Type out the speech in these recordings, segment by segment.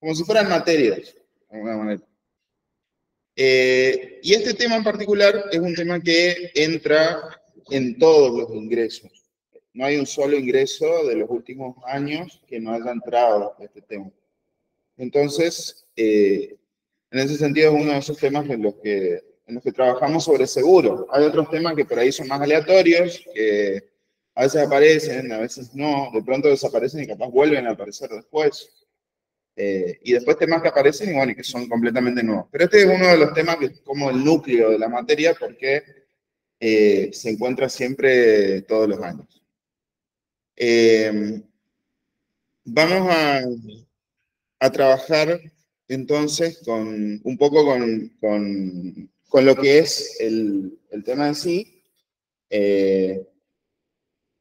como si fueran materias, de alguna manera. Y este tema en particular es un tema que entra en todos los ingresos. No hay un solo ingreso de los últimos años que no haya entrado este tema. Entonces, en ese sentido es uno de esos temas en los que trabajamos sobre seguro. Hay otros temas que por ahí son más aleatorios, que a veces aparecen, a veces no, de pronto desaparecen y capaz vuelven a aparecer después. Y después temas que aparecen y bueno, y que son completamente nuevos. Pero este es uno de los temas que es como el núcleo de la materia porque se encuentra siempre todos los años. Vamos a trabajar entonces un poco con lo que es el tema en sí,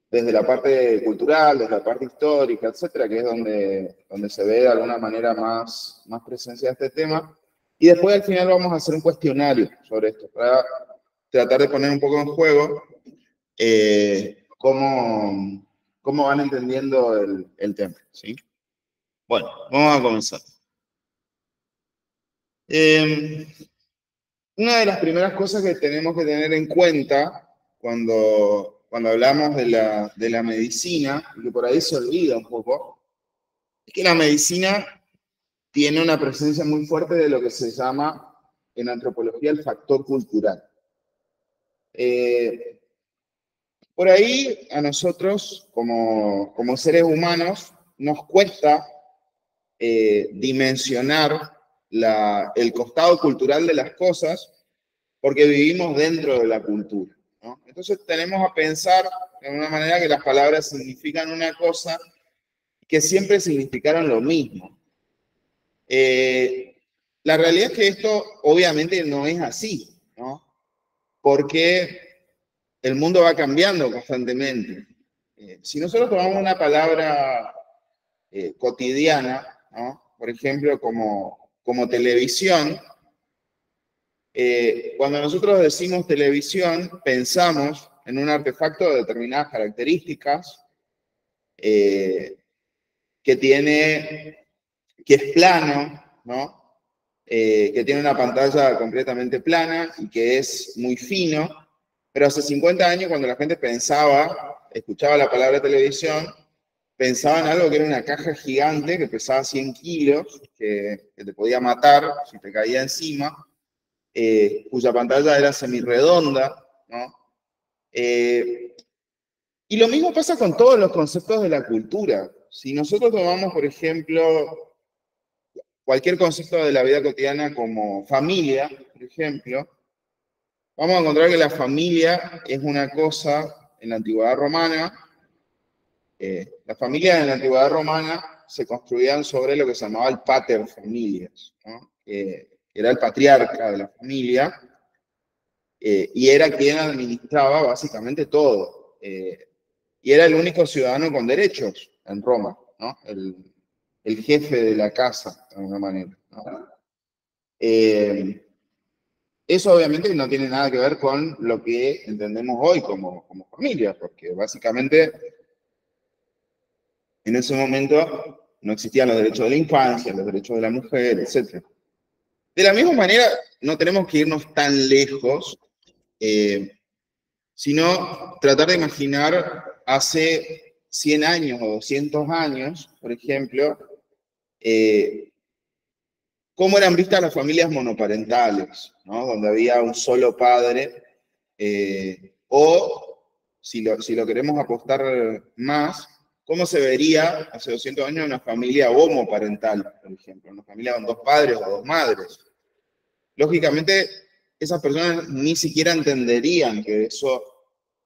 desde la parte cultural, desde la parte histórica, etcétera, que es donde se ve de alguna manera más presencia de este tema. Y después al final vamos a hacer un cuestionario sobre esto, para tratar de poner un poco en juego cómo van entendiendo el tema, ¿sí? Bueno, vamos a comenzar. Una de las primeras cosas que tenemos que tener en cuenta cuando hablamos de la medicina, y que por ahí se olvida un poco, es que la medicina tiene una presencia muy fuerte de lo que se llama en antropología el factor cultural. Por ahí a nosotros, como seres humanos, nos cuesta dimensionar el costado cultural de las cosas porque vivimos dentro de la cultura, ¿no? Entonces tenemos a pensar de una manera que las palabras significan una cosa que siempre significaron lo mismo. La realidad es que esto obviamente no es así, ¿no? Porque el mundo va cambiando constantemente. Si nosotros tomamos una palabra cotidiana, ¿no? Por ejemplo, como televisión, cuando nosotros decimos televisión, pensamos en un artefacto de determinadas características que es plano, ¿no? Que tiene una pantalla completamente plana y que es muy fino, pero hace 50 años cuando la gente escuchaba la palabra televisión, pensaba en algo que era una caja gigante que pesaba 100 kilos, que te podía matar si te caía encima, cuya pantalla era semirredonda, ¿no? Y lo mismo pasa con todos los conceptos de la cultura. Si nosotros tomamos, por ejemplo, cualquier concepto de la vida cotidiana como familia, por ejemplo, vamos a encontrar que la familia es una cosa en la antigüedad romana. Las familias en la antigüedad romana se construían sobre lo que se llamaba el pater familias, ¿no? Era el patriarca de la familia y era quien administraba básicamente todo. Y era el único ciudadano con derechos en Roma, ¿no? El jefe de la casa, de alguna manera, ¿no? Eso obviamente no tiene nada que ver con lo que entendemos hoy como familia, porque básicamente en ese momento no existían los derechos de la infancia, los derechos de la mujer, etc. De la misma manera, no tenemos que irnos tan lejos, sino tratar de imaginar hace 100 años o 200 años, por ejemplo, cómo eran vistas las familias monoparentales, ¿no? Donde había un solo padre, o si lo queremos apostar más, cómo se vería hace 200 años una familia homoparental, por ejemplo, una familia con dos padres o dos madres. Lógicamente, esas personas ni siquiera entenderían que eso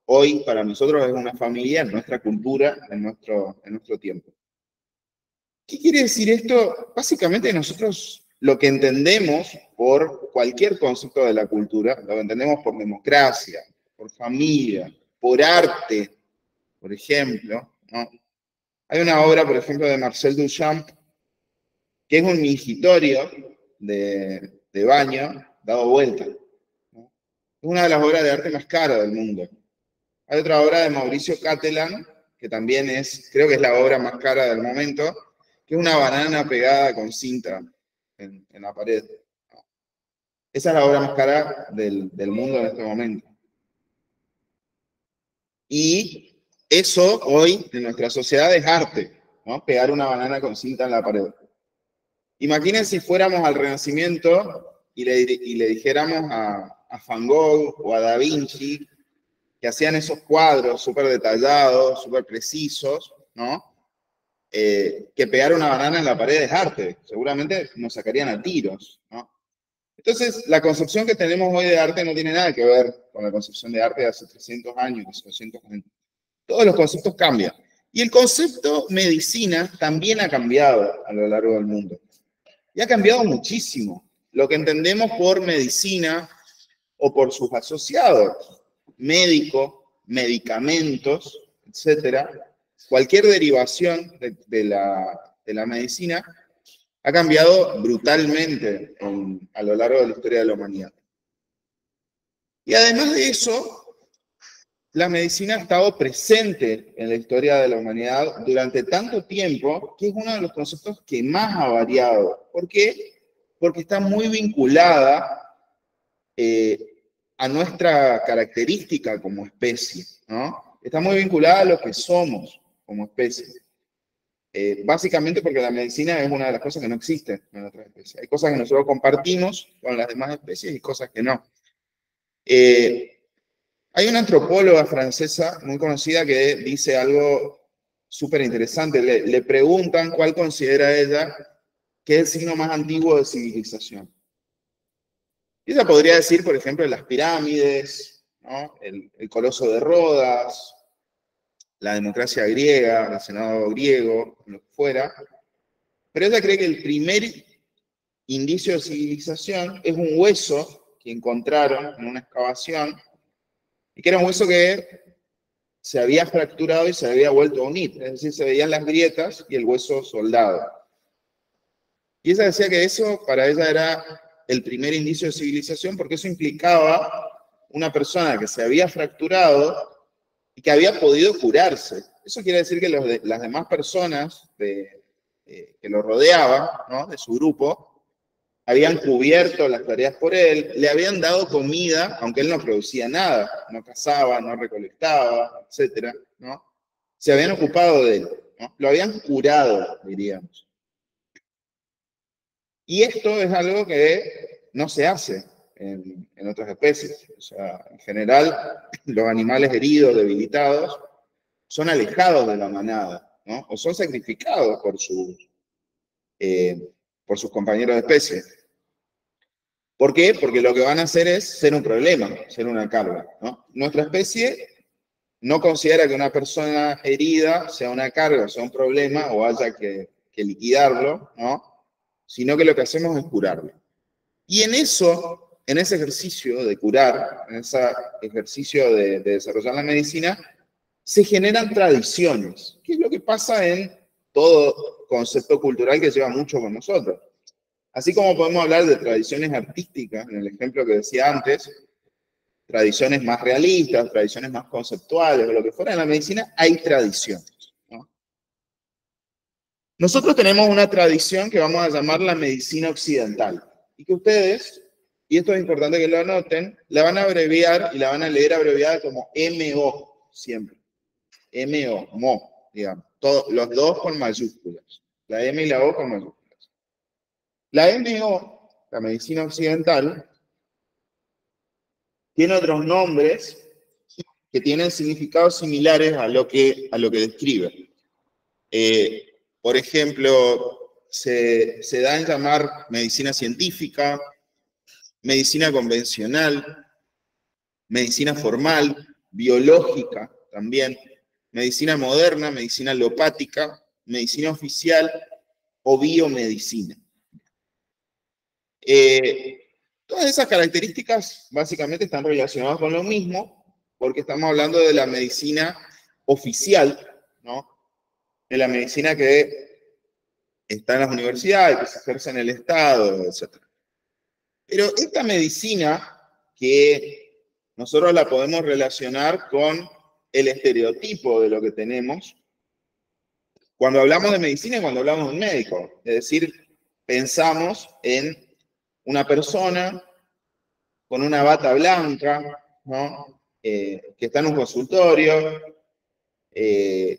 hoy para nosotros es una familia en nuestra cultura, en nuestro tiempo. ¿Qué quiere decir esto? Básicamente nosotros lo que entendemos por cualquier concepto de la cultura, lo que entendemos por democracia, por familia, por arte, por ejemplo, ¿no? Hay una obra, por ejemplo, de Marcel Duchamp, que es un mingitorio de baño dado vuelta, ¿no? Es una de las obras de arte más caras del mundo. Hay otra obra de Mauricio Cattelan, que también creo que es la obra más cara del momento, ¿Qué es una banana pegada con cinta en la pared? Esa es la obra más cara del mundo en este momento. Y eso hoy en nuestra sociedad es arte, ¿no? Pegar una banana con cinta en la pared. Imagínense si fuéramos al Renacimiento y le dijéramos a Van Gogh o a Da Vinci, que hacían esos cuadros súper detallados, súper precisos, ¿no? Que pegar una banana en la pared es arte. Seguramente nos sacarían a tiros, ¿no? Entonces, la concepción que tenemos hoy de arte no tiene nada que ver con la concepción de arte de hace 300 años, 200 años. Todos los conceptos cambian. Y el concepto medicina también ha cambiado a lo largo del mundo. Y ha cambiado muchísimo. Lo que entendemos por medicina o por sus asociados, médico, medicamentos, etcétera, cualquier derivación de la medicina ha cambiado brutalmente a lo largo de la historia de la humanidad. Y además de eso, la medicina ha estado presente en la historia de la humanidad durante tanto tiempo que es uno de los conceptos que más ha variado. ¿Por qué? Porque está muy vinculada a nuestra característica como especie, ¿no? Está muy vinculada a lo que somos como especie. Básicamente porque la medicina es una de las cosas que no existen en otras especies. Hay cosas que nosotros compartimos con las demás especies y cosas que no. Hay una antropóloga francesa muy conocida que dice algo súper interesante. Le preguntan cuál considera ella que es el signo más antiguo de civilización. Y ella podría decir, por ejemplo, las pirámides, ¿no? El Coloso de Rodas, la democracia griega, el Senado griego, lo que fuera. Pero ella cree que el primer indicio de civilización es un hueso que encontraron en una excavación, y que era un hueso que se había fracturado y se había vuelto a unir. Es decir, se veían las grietas y el hueso soldado. Y ella decía que eso para ella era el primer indicio de civilización, porque eso implicaba una persona que se había fracturado y que había podido curarse. Eso quiere decir que las demás personas que lo rodeaban, ¿no? De su grupo, habían cubierto las tareas por él, le habían dado comida, aunque él no producía nada, no cazaba, no recolectaba, etcétera, ¿no? Se habían ocupado de él, ¿no? Lo habían curado, diríamos. Y esto es algo que no se hace en otras especies. O sea, en general, los animales heridos, debilitados, son alejados de la manada, ¿no? O son sacrificados por sus compañeros de especie. ¿Por qué? Porque lo que van a hacer es ser un problema, ser una carga, ¿no? Nuestra especie no considera que una persona herida sea una carga, sea un problema o haya que liquidarlo, ¿no? Sino que lo que hacemos es curarlo. Y en ese ejercicio de curar, en ese ejercicio de desarrollar la medicina, se generan tradiciones, que es lo que pasa en todo concepto cultural que lleva mucho con nosotros. Así como podemos hablar de tradiciones artísticas, en el ejemplo que decía antes, tradiciones más realistas, tradiciones más conceptuales, o lo que fuera en la medicina, hay tradiciones, ¿no? Nosotros tenemos una tradición que vamos a llamar la medicina occidental, y que ustedes, y esto es importante que lo anoten, la van a abreviar y la van a leer abreviada como MO, siempre. MO, MO, digamos. Los dos con mayúsculas. La M y la O con mayúsculas. La MO, la medicina occidental, tiene otros nombres que tienen significados similares a lo que describe. Por ejemplo, se da en llamar medicina científica, medicina convencional, medicina formal, biológica también, medicina moderna, medicina alopática, medicina oficial o biomedicina. Todas esas características básicamente están relacionadas con lo mismo, porque estamos hablando de la medicina oficial, ¿no? De la medicina que está en las universidades, que se ejerce en el Estado, etc. Pero esta medicina que nosotros la podemos relacionar con el estereotipo de lo que tenemos, cuando hablamos de medicina y cuando hablamos de un médico. Es decir, pensamos en una persona con una bata blanca, ¿no? Que está en un consultorio, que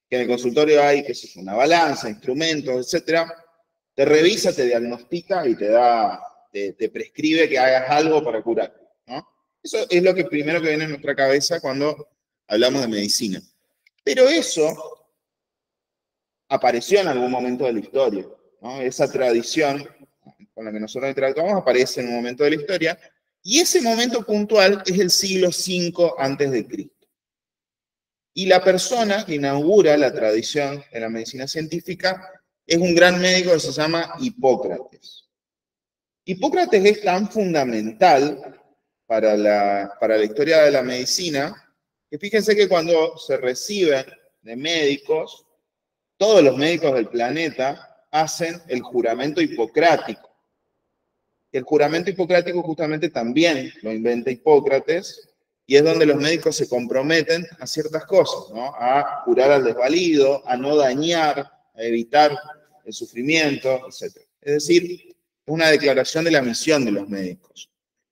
en el consultorio hay, qué sé yo, una balanza, instrumentos, etcétera. Te revisa, te diagnostica y te prescribe que hagas algo para curar, ¿no? Eso es lo que primero que viene en nuestra cabeza cuando hablamos de medicina. Pero eso apareció en algún momento de la historia, ¿no? Esa tradición con la que nosotros interactuamos aparece en un momento de la historia, y ese momento puntual es el siglo V antes de Cristo. Y la persona que inaugura la tradición de la medicina científica es un gran médico que se llama Hipócrates. Hipócrates es tan fundamental para la historia de la medicina que fíjense que cuando se reciben de médicos, todos los médicos del planeta hacen el juramento hipocrático. El juramento hipocrático justamente también lo inventa Hipócrates, y es donde los médicos se comprometen a ciertas cosas, ¿no? A curar al desvalido, a no dañar, a evitar el sufrimiento, etc. Es decir, una declaración de la misión de los médicos.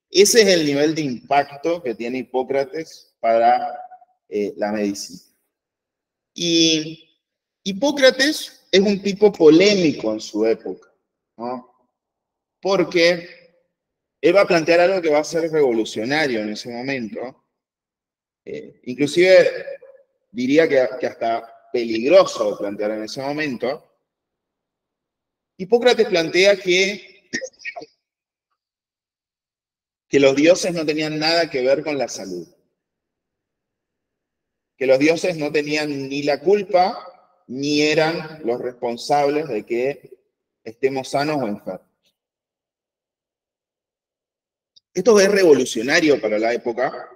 Ese es el nivel de impacto que tiene Hipócrates para la medicina. Y Hipócrates es un tipo polémico en su época, ¿no? Porque él va a plantear algo que va a ser revolucionario en ese momento, inclusive diría que hasta peligroso de plantear en ese momento. Hipócrates plantea que los dioses no tenían nada que ver con la salud, que los dioses no tenían ni la culpa ni eran los responsables de que estemos sanos o enfermos. Esto es revolucionario para la época,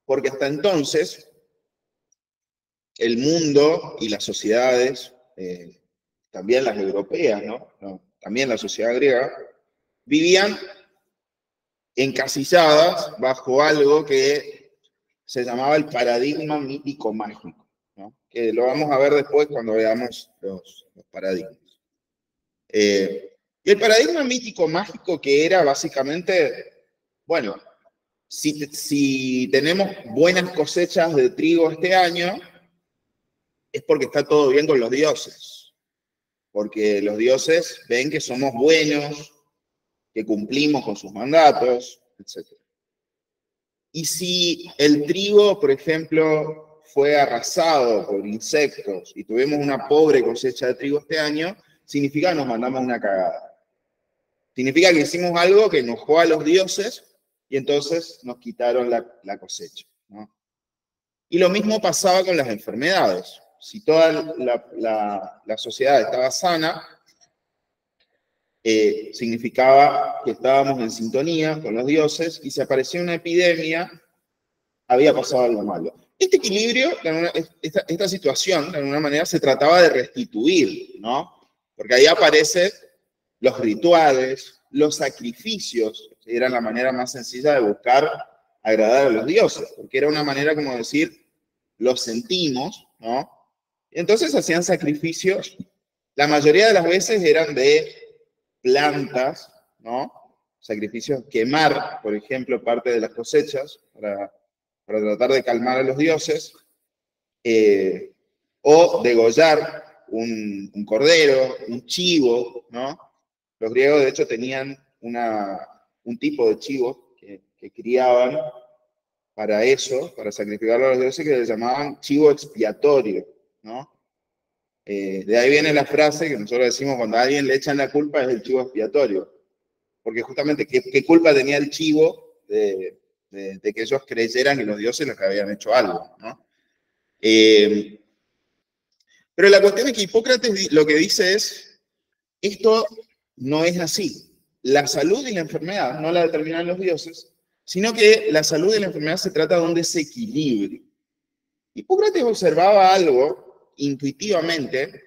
porque hasta entonces el mundo y las sociedades, también las europeas, ¿no? También la sociedad griega, vivían encasilladas bajo algo que se llamaba el paradigma mítico mágico, ¿no? Que lo vamos a ver después cuando veamos los paradigmas. Y el paradigma mítico mágico, que era básicamente, bueno, si tenemos buenas cosechas de trigo este año, es porque está todo bien con los dioses. Porque los dioses ven que somos buenos, que cumplimos con sus mandatos, etc. Y si el trigo, por ejemplo, fue arrasado por insectos y tuvimos una pobre cosecha de trigo este año, significa que nos mandamos una cagada. Significa que hicimos algo que enojó a los dioses y entonces nos quitaron la cosecha, ¿no? Y lo mismo pasaba con las enfermedades. Si toda la sociedad estaba sana, significaba que estábamos en sintonía con los dioses, y si aparecía una epidemia, había pasado algo malo. Este equilibrio, esta situación, de alguna manera, se trataba de restituir, ¿no? Porque ahí aparecen los rituales, los sacrificios, que eran la manera más sencilla de buscar agradar a los dioses, porque era una manera como decir, lo sentimos, ¿no? Entonces hacían sacrificios, la mayoría de las veces eran de plantas, ¿no? Sacrificios, quemar, por ejemplo, parte de las cosechas para tratar de calmar a los dioses, o degollar un cordero, un chivo, ¿no? Los griegos, de hecho, tenían un tipo de chivo que criaban para eso, para sacrificarlo a los dioses, que se llamaban chivo expiatorio, ¿no? De ahí viene la frase que nosotros decimos cuando a alguien le echan la culpa, es el chivo expiatorio. Porque justamente, ¿qué culpa tenía el chivo de que ellos creyeran que los dioses les habían hecho algo, ¿no? Pero la cuestión es que Hipócrates lo que dice es, esto no es así. La salud y la enfermedad no la determinan los dioses, sino que la salud y la enfermedad se trata de un desequilibrio. Hipócrates observaba algo intuitivamente,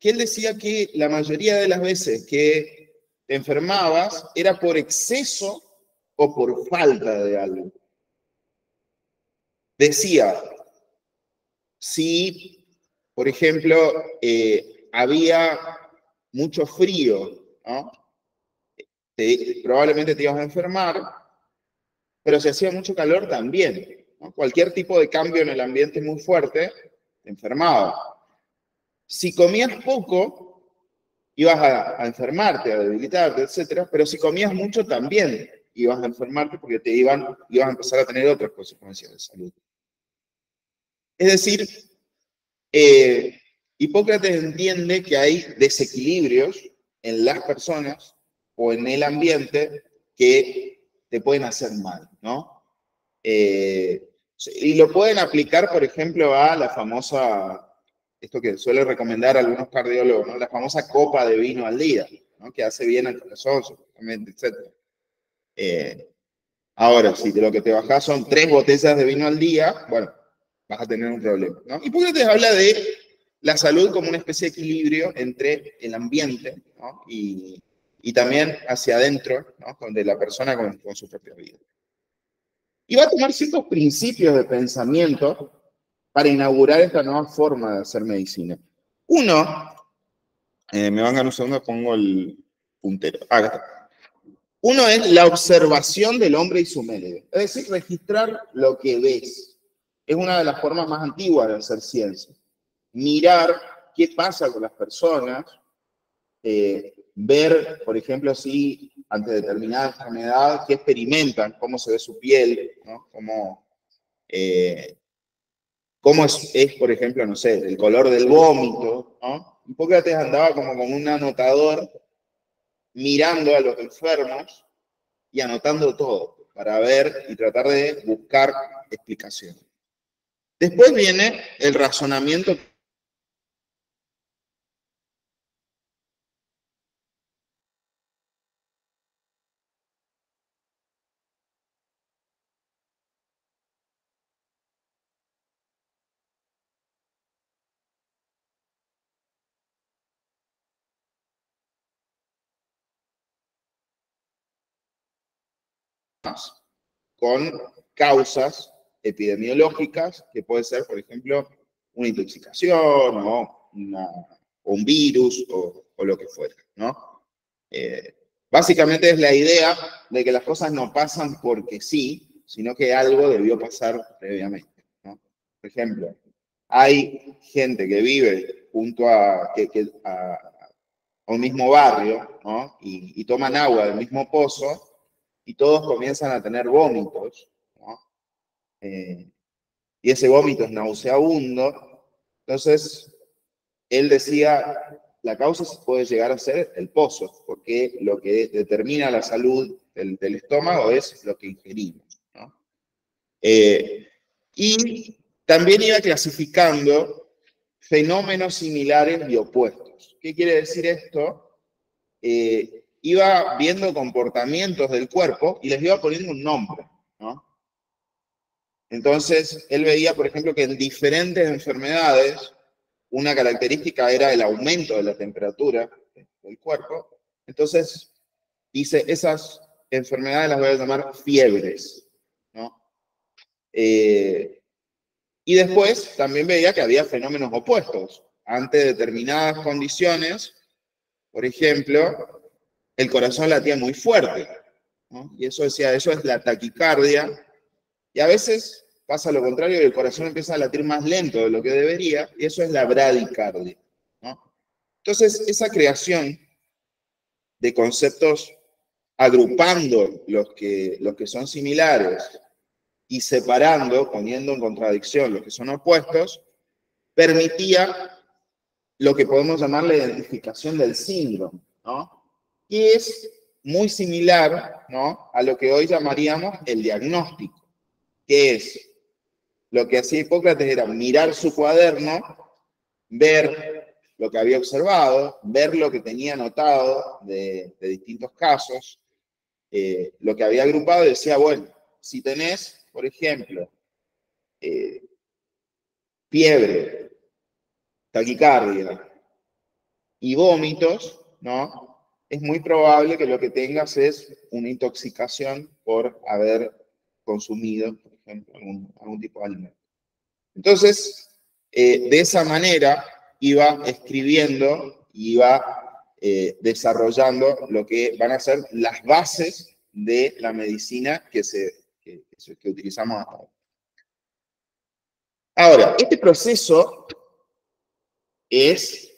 que él decía que la mayoría de las veces que te enfermabas era por exceso o por falta de algo. Decía, si por ejemplo, había mucho frío, ¿no? Probablemente te ibas a enfermar, pero si hacía mucho calor también, ¿no? Cualquier tipo de cambio en el ambiente muy fuerte, te enfermaba. Si comías poco, ibas a enfermarte, a debilitarte, etcétera, pero si comías mucho también ibas a enfermarte porque ibas a empezar a tener otras consecuencias de salud. Es decir, Hipócrates entiende que hay desequilibrios en las personas o en el ambiente que te pueden hacer mal, ¿no? Y lo pueden aplicar, por ejemplo, a la famosa, esto que suele recomendar algunos cardiólogos, ¿no? La famosa copa de vino al día, ¿no? Que hace bien al corazón, supuestamente, etc. Ahora, si de lo que te bajás son 3 botellas de vino al día, bueno, vas a tener un problema, ¿no? Hipócrates habla de la salud como una especie de equilibrio entre el ambiente, ¿no? y también hacia adentro, ¿no? De la persona con su propia vida. Y va a tomar ciertos principios de pensamiento para inaugurar esta nueva forma de hacer medicina. Uno, me van a dar un segundo, pongo el puntero. Acá está. Uno es la observación del hombre y su medio, es decir, registrar lo que ves. Es una de las formas más antiguas de hacer ciencia. Mirar qué pasa con las personas, ver, por ejemplo, si ante determinada enfermedad, qué experimentan, cómo se ve su piel, ¿no? Cómo es, por ejemplo, no sé, el color del vómito, ¿no? Hipócrates andaba como con un anotador mirando a los enfermos y anotando todo para ver y tratar de buscar explicaciones. Después viene el razonamiento. Con causas epidemiológicas, que puede ser, por ejemplo, una intoxicación o un virus o lo que fuera, ¿no? Básicamente es la idea de que las cosas no pasan porque sí, sino que algo debió pasar previamente, ¿no? Por ejemplo, hay gente que vive junto a un mismo barrio, ¿no? Y toman agua del mismo pozo y todos comienzan a tener vómitos, ¿no? Y ese vómito es nauseabundo. Entonces, él decía, la causa puede llegar a ser el pozo, porque lo que determina la salud del estómago es lo que ingerimos, ¿no? Y también iba clasificando fenómenos similares y opuestos. ¿Qué quiere decir esto? Iba viendo comportamientos del cuerpo y les iba poniendo un nombre, ¿no? Entonces, él veía, por ejemplo, que en diferentes enfermedades, una característica era el aumento de la temperatura del cuerpo. Entonces, dice, esas enfermedades las voy a llamar fiebres, ¿no? Y después también veía que había fenómenos opuestos. Ante determinadas condiciones, por ejemplo, el corazón latía muy fuerte, ¿no? Y eso decía, eso es la taquicardia. Y a veces pasa lo contrario, el corazón empieza a latir más lento de lo que debería, y eso es la bradicardia, ¿no? Entonces, esa creación de conceptos agrupando los que son similares y separando, poniendo en contradicción los que son opuestos, permitía lo que podemos llamar la identificación del síndrome, ¿no? Y es muy similar, ¿no?, a lo que hoy llamaríamos el diagnóstico, que es lo que hacía Hipócrates era mirar su cuaderno, ver lo que había observado, ver lo que tenía anotado de distintos casos, lo que había agrupado y decía, bueno, si tenés, por ejemplo, fiebre, taquicardia y vómitos, ¿no? Es muy probable que lo que tengas es una intoxicación por haber consumido, por ejemplo, algún tipo de alimento. Entonces, de esa manera iba escribiendo, iba desarrollando lo que van a ser las bases de la medicina que utilizamos ahora. Ahora, este proceso es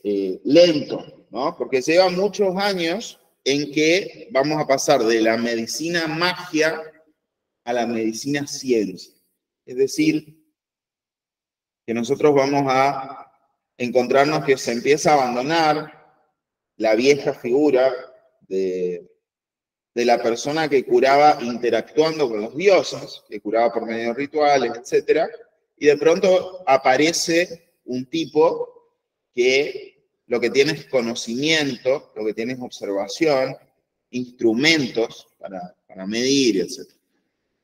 lento, ¿no? Porque lleva muchos años en que vamos a pasar de la medicina magia a la medicina ciencia. Es decir, que nosotros vamos a encontrarnos que se empieza a abandonar la vieja figura de la persona que curaba interactuando con los dioses, que curaba por medio de rituales, etc. Y de pronto aparece un tipo que lo que tiene es conocimiento, lo que tiene es observación, instrumentos para medir, etc.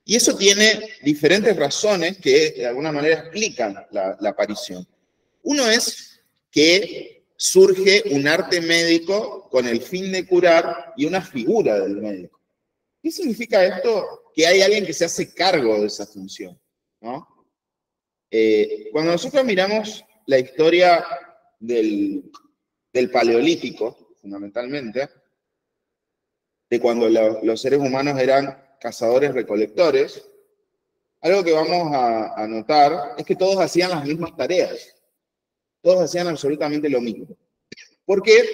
Y eso tiene diferentes razones que de alguna manera explican la aparición. Uno es que surge un arte médico con el fin de curar y una figura del médico. ¿Qué significa esto? Que hay alguien que se hace cargo de esa función, ¿no? Cuando nosotros miramos la historia del Paleolítico, fundamentalmente, de cuando los seres humanos eran cazadores-recolectores, algo que vamos a notar es que todos hacían las mismas tareas. Todos hacían absolutamente lo mismo. ¿Por qué?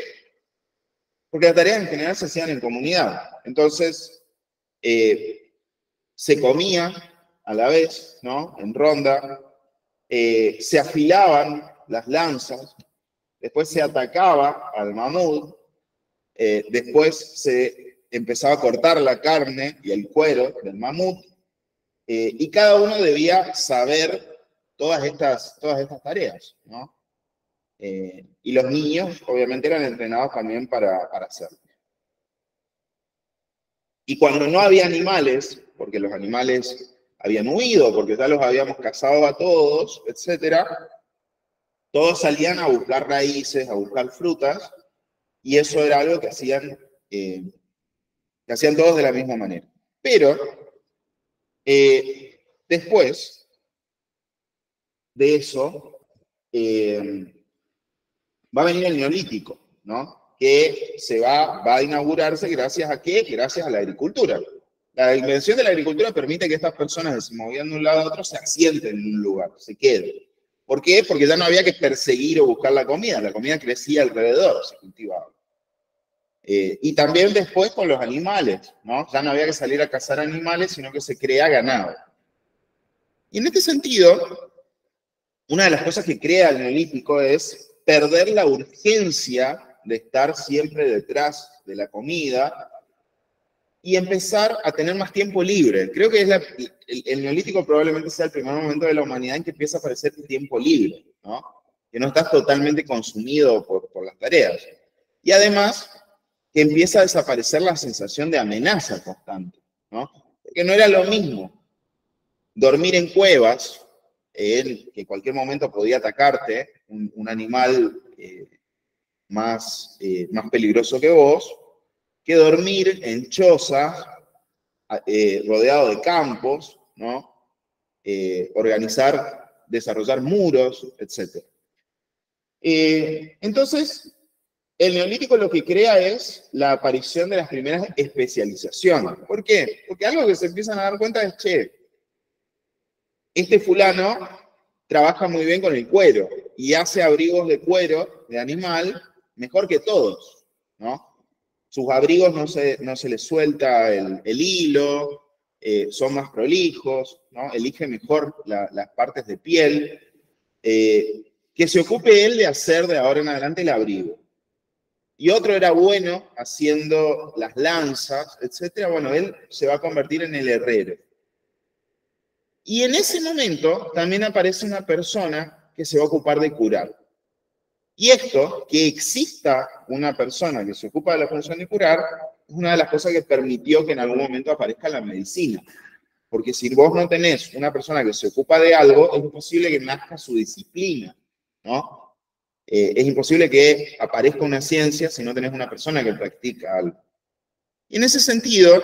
Porque las tareas en general se hacían en comunidad. Entonces, se comía a la vez, ¿no? En ronda, se afilaban las lanzas, después se atacaba al mamut, después se empezaba a cortar la carne y el cuero del mamut, y cada uno debía saber todas estas tareas, ¿no? Y los niños, obviamente, eran entrenados también para hacerlo. Y cuando no había animales, porque los animales habían huido, porque ya los habíamos cazado a todos, etc., todos salían a buscar raíces, a buscar frutas, y eso era algo que hacían todos de la misma manera. Pero después de eso, va a venir el Neolítico, ¿no? Que va a inaugurarse gracias a ¿qué? Gracias a la agricultura. La invención de la agricultura permite que estas personas que se movían de un lado a otro se asienten en un lugar, se queden. ¿Por qué? Porque ya no había que perseguir o buscar la comida crecía alrededor, se cultivaba. Y también después con los animales, ¿no? Ya no había que salir a cazar animales, sino que se crea ganado. Y en este sentido, una de las cosas que crea el Neolítico es perder la urgencia de estar siempre detrás de la comida y empezar a tener más tiempo libre. Creo que el Neolítico probablemente sea el primer momento de la humanidad en que empieza a aparecer el tiempo libre, ¿no? Que no estás totalmente consumido por las tareas. Y además, que empieza a desaparecer la sensación de amenaza constante, ¿no? Porque no era lo mismo dormir en cuevas, que en cualquier momento podía atacarte, un animal más peligroso que vos, que dormir en chozas, rodeado de campos, ¿no? Desarrollar muros, etc. Entonces, el Neolítico lo que crea es la aparición de las primeras especializaciones. ¿Por qué? Porque algo que se empiezan a dar cuenta es, che, este fulano trabaja muy bien con el cuero y hace abrigos de cuero, de animal, mejor que todos, ¿no? Sus abrigos no se les suelta el hilo, son más prolijos, ¿no? Elige mejor las partes de piel. Que se ocupe él de hacer de ahora en adelante el abrigo. Y otro era bueno haciendo las lanzas, etc. Bueno, él se va a convertir en el herrero. Y en ese momento también aparece una persona que se va a ocupar de curar. Y esto, que exista una persona que se ocupa de la función de curar, es una de las cosas que permitió que en algún momento aparezca la medicina. Porque si vos no tenés una persona que se ocupa de algo, es imposible que nazca su disciplina, ¿no? Es imposible que aparezca una ciencia si no tenés una persona que practica algo. Y en ese sentido,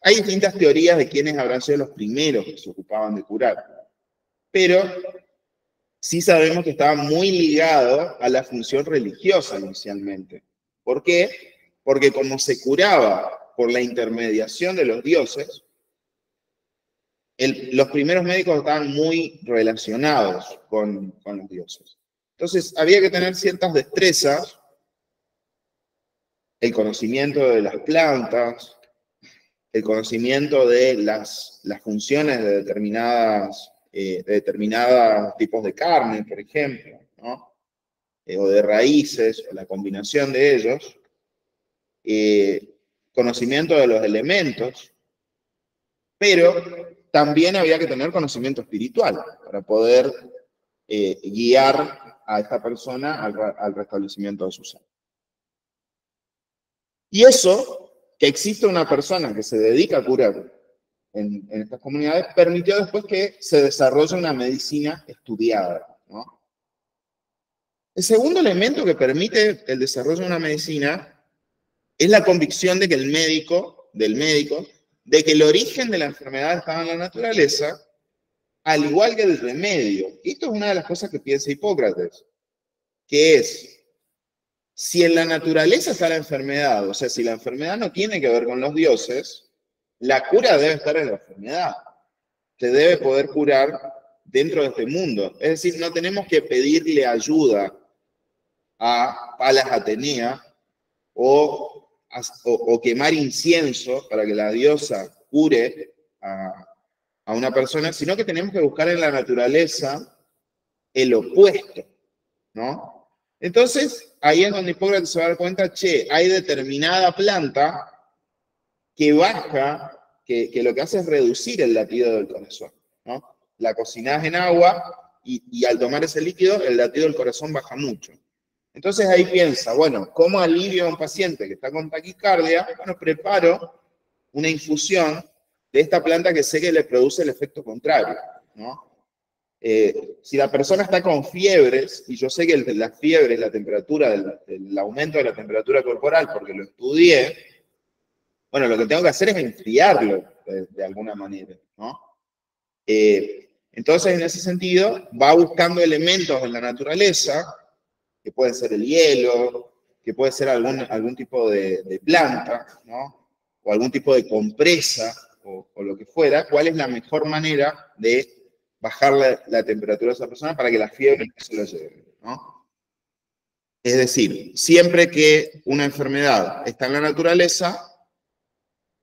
hay distintas teorías de quiénes habrán sido los primeros que se ocupaban de curar. Pero sí sabemos que estaba muy ligado a la función religiosa inicialmente. ¿Por qué? Porque como se curaba por la intermediación de los dioses, los primeros médicos estaban muy relacionados con los dioses. Entonces había que tener ciertas destrezas, el conocimiento de las plantas, el conocimiento de las funciones de determinados tipos de carne, por ejemplo, ¿no? O de raíces, o la combinación de ellos, conocimiento de los elementos, pero también había que tener conocimiento espiritual para poder guiar a esta persona al restablecimiento de su salud. Y eso, que existe una persona que se dedica a curar en estas comunidades, permitió después que se desarrolle una medicina estudiada, ¿no? El segundo elemento que permite el desarrollo de una medicina es la convicción de que del médico, de que el origen de la enfermedad estaba en la naturaleza, al igual que el remedio. Y esto es una de las cosas que piensa Hipócrates, que es, si en la naturaleza está la enfermedad, o sea, si la enfermedad no tiene que ver con los dioses, la cura debe estar en la enfermedad. Se debe poder curar dentro de este mundo. Es decir, no tenemos que pedirle ayuda a Palas Atenea o quemar incienso para que la diosa cure a una persona, sino que tenemos que buscar en la naturaleza el opuesto, ¿no? Entonces, ahí es donde Hipócrates se va a dar cuenta, che, hay determinada planta que baja, que lo que hace es reducir el latido del corazón, ¿no? La cocinás en agua y al tomar ese líquido, el latido del corazón baja mucho. Entonces ahí piensa, bueno, ¿cómo alivio a un paciente que está con taquicardia? Bueno, preparo una infusión de esta planta que sé que le produce el efecto contrario, ¿no? Si la persona está con fiebres, y yo sé que la fiebre es la temperatura, el aumento de la temperatura corporal, porque lo estudié, bueno, lo que tengo que hacer es enfriarlo de alguna manera, ¿no? Entonces, en ese sentido, va buscando elementos en la naturaleza, que puede ser el hielo, que puede ser algún tipo de planta, ¿no? O algún tipo de compresa, o lo que fuera, cuál es la mejor manera de bajar la temperatura de esa persona para que la fiebre no se lo lleve, ¿no? Es decir, siempre que una enfermedad está en la naturaleza,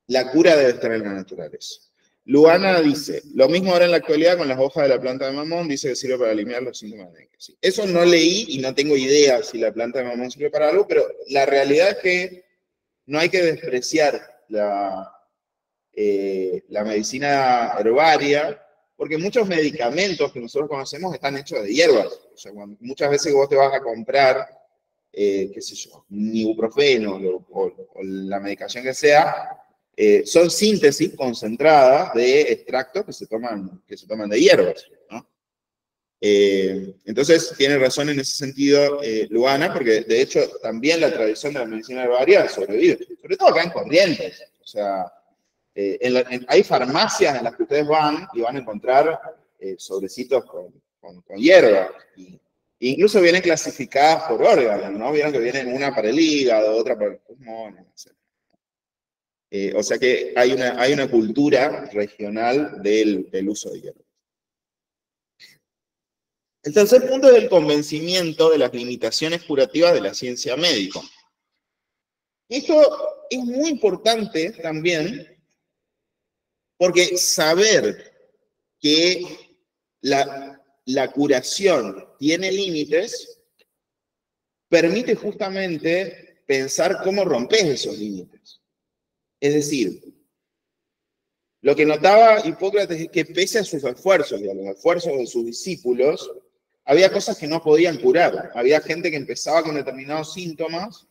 la cura debe estar en la naturaleza. Luana dice, lo mismo ahora en la actualidad con las hojas de la planta de mamón, dice que sirve para eliminar los síntomas de dengue. Sí. Eso no leí y no tengo idea si la planta de mamón sirve para algo, pero la realidad es que no hay que despreciar la medicina herbaria, porque muchos medicamentos que nosotros conocemos están hechos de hierbas. O sea, muchas veces vos te vas a comprar, qué sé yo, un ibuprofeno o la medicación que sea, son síntesis concentradas de extractos que se toman de hierbas, ¿no? Entonces, tiene razón en ese sentido Luana, porque de hecho también la tradición de la medicina herbaria sobrevive, sobre todo acá en Corrientes. O sea, hay farmacias en las que ustedes van y van a encontrar sobrecitos con hierba. Incluso vienen clasificadas por órganos, ¿no? Vieron que vienen una para el hígado, otra para los pulmones, etc. O sea que hay una cultura regional del uso de hierba. El tercer punto es el convencimiento de las limitaciones curativas de la ciencia médica. Esto es muy importante también porque saber que la curación tiene límites permite justamente pensar cómo rompes esos límites. Es decir, lo que notaba Hipócrates es que pese a sus esfuerzos y a los esfuerzos de sus discípulos, había cosas que no podían curar. Había gente que empezaba con determinados síntomas,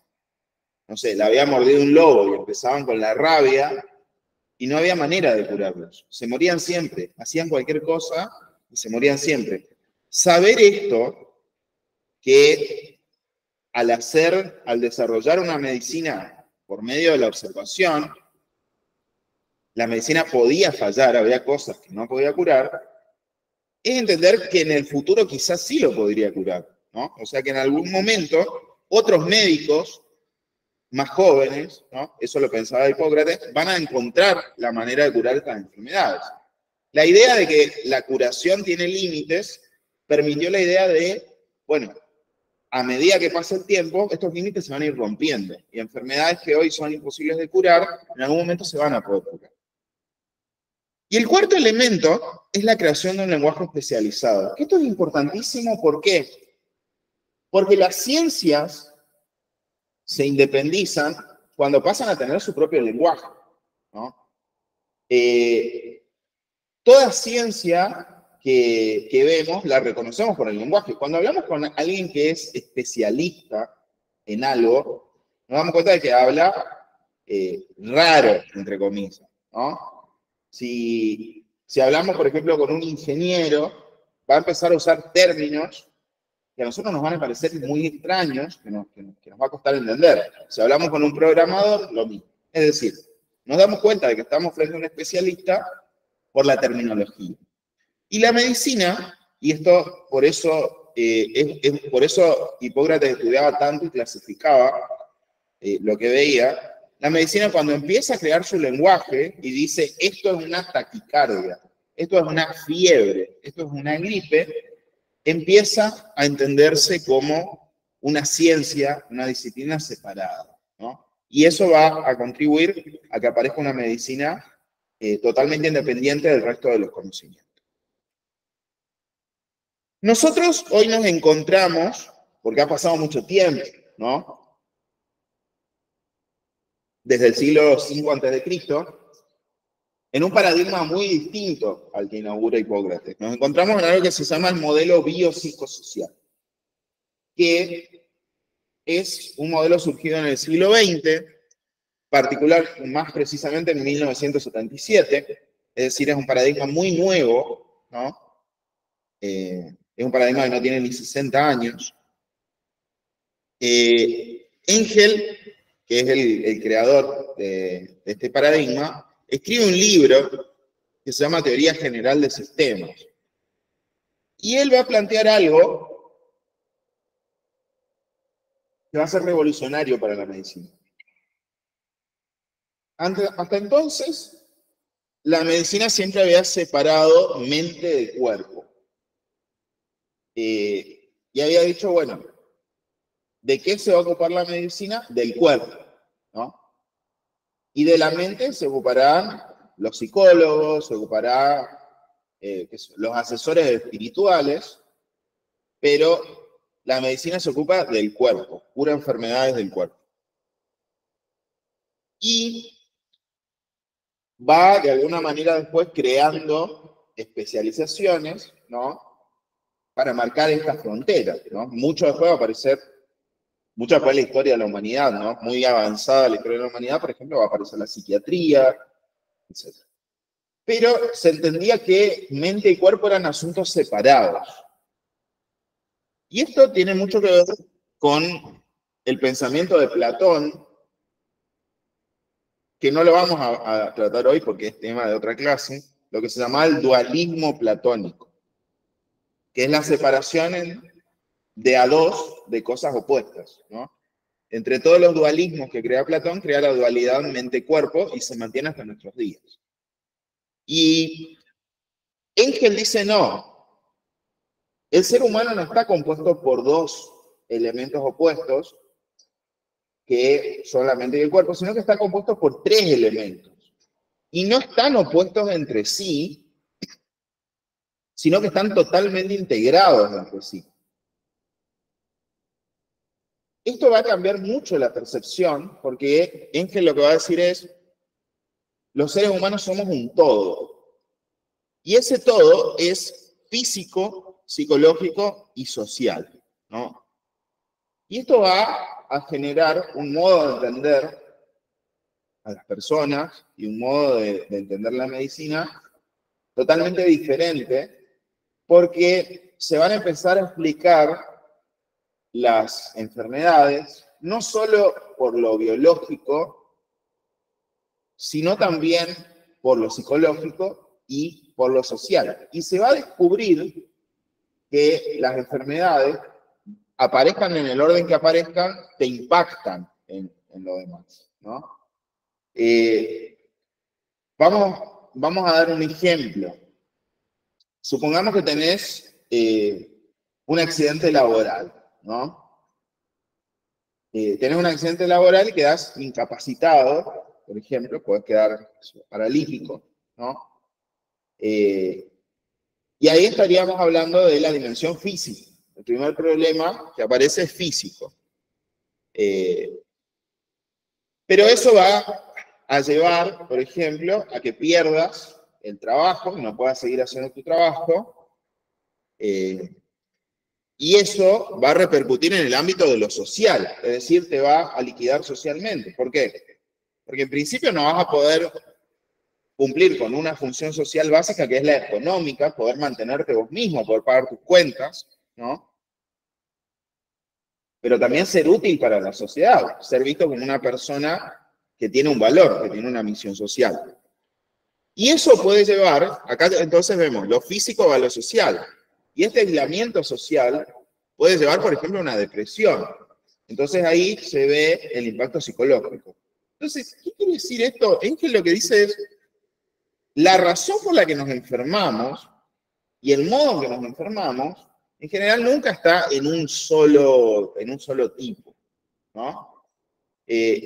no sé, le había mordido un lobo y empezaban con la rabia, y no había manera de curarlos. Se morían siempre, hacían cualquier cosa y se morían siempre. Saber esto, que al desarrollar una medicina por medio de la observación, la medicina podía fallar, había cosas que no podía curar, es entender que en el futuro quizás sí lo podría curar, ¿no? O sea que en algún momento otros médicos más jóvenes, ¿no? Eso lo pensaba Hipócrates, van a encontrar la manera de curar estas enfermedades. La idea de que la curación tiene límites permitió la idea de, bueno, a medida que pasa el tiempo, estos límites se van a ir rompiendo y enfermedades que hoy son imposibles de curar, en algún momento se van a poder curar. Y el cuarto elemento es la creación de un lenguaje especializado. Esto es importantísimo, ¿por qué? Porque las ciencias se independizan cuando pasan a tener su propio lenguaje, ¿no? Toda ciencia que vemos la reconocemos por el lenguaje. Cuando hablamos con alguien que es especialista en algo, nos damos cuenta de que habla raro, entre comillas, ¿no? Si hablamos, por ejemplo, con un ingeniero, va a empezar a usar términos que a nosotros nos van a parecer muy extraños, que nos va a costar entender. Si hablamos con un programador, lo mismo. Es decir, nos damos cuenta de que estamos frente a un especialista por la terminología. Y la medicina, y esto por eso, por eso Hipócrates estudiaba tanto y clasificaba lo que veía, la medicina cuando empieza a crear su lenguaje y dice, esto es una taquicardia, esto es una fiebre, esto es una gripe, empieza a entenderse como una ciencia, una disciplina separada, ¿no? Y eso va a contribuir a que aparezca una medicina totalmente independiente del resto de los conocimientos. Nosotros hoy nos encontramos, porque ha pasado mucho tiempo, ¿no? Desde el siglo V a.C., en un paradigma muy distinto al que inaugura Hipócrates. Nos encontramos en algo que se llama el modelo biopsicosocial, que es un modelo surgido en el siglo XX, más precisamente en 1977, es decir, es un paradigma muy nuevo, ¿no? Es un paradigma que no tiene ni 60 años. Engel, que es el creador de este paradigma, escribe un libro que se llama Teoría General de Sistemas. Y él va a plantear algo que va a ser revolucionario para la medicina. Hasta entonces, la medicina siempre había separado mente de cuerpo. Y había dicho, bueno, ¿de qué se va a ocupar la medicina? Del cuerpo, ¿no? Y de la mente se ocuparán los psicólogos, se ocuparán los asesores espirituales, pero la medicina se ocupa del cuerpo, cura enfermedades del cuerpo. Y va de alguna manera después creando especializaciones, ¿no? Para marcar estas fronteras, ¿no? Mucho después va a aparecer, mucho después de la historia de la humanidad, ¿no? Muy avanzada la historia de la humanidad, por ejemplo, va a aparecer la psiquiatría, etc. Pero se entendía que mente y cuerpo eran asuntos separados. Y esto tiene mucho que ver con el pensamiento de Platón, que no lo vamos a tratar hoy porque es tema de otra clase, lo que se llama el dualismo platónico, que es la separación de a dos de cosas opuestas, ¿no? Entre todos los dualismos que crea Platón, crea la dualidad mente-cuerpo y se mantiene hasta nuestros días. Y Engel dice no, el ser humano no está compuesto por dos elementos opuestos, que son la mente y el cuerpo, sino que está compuesto por tres elementos. Y no están opuestos entre sí, sino que están totalmente integrados entre sí. Esto va a cambiar mucho la percepción, porque Engel lo que va a decir es, los seres humanos somos un todo. Y ese todo es físico, psicológico y social, ¿no? Y esto va a generar un modo de entender a las personas y un modo de entender la medicina totalmente diferente, porque se van a empezar a explicar las enfermedades no solo por lo biológico, sino también por lo psicológico y por lo social. Y se va a descubrir que las enfermedades, aparezcan en el orden que aparezcan, te impactan en lo demás, ¿no? Vamos a dar un ejemplo. Supongamos que tenés un accidente laboral, ¿no? Tenés un accidente laboral y quedás incapacitado, por ejemplo, podés quedar paralítico, ¿no? Y ahí estaríamos hablando de la dimensión física. El primer problema que aparece es físico. Pero eso va a llevar, por ejemplo, a que pierdas el trabajo, que no puedas seguir haciendo tu trabajo, y eso va a repercutir en el ámbito de lo social, es decir, te va a liquidar socialmente. ¿Por qué? Porque en principio no vas a poder cumplir con una función social básica que es la económica, poder mantenerte vos mismo, poder pagar tus cuentas, ¿no? Pero también ser útil para la sociedad, ser visto como una persona que tiene un valor, que tiene una misión social. Y eso puede llevar, acá entonces vemos, lo físico va a lo social. Y este aislamiento social puede llevar, por ejemplo, a una depresión. Entonces ahí se ve el impacto psicológico. Entonces, ¿qué quiere decir esto? Es que lo que dice es, la razón por la que nos enfermamos y el modo en que nos enfermamos, en general nunca está en un solo tipo, ¿no?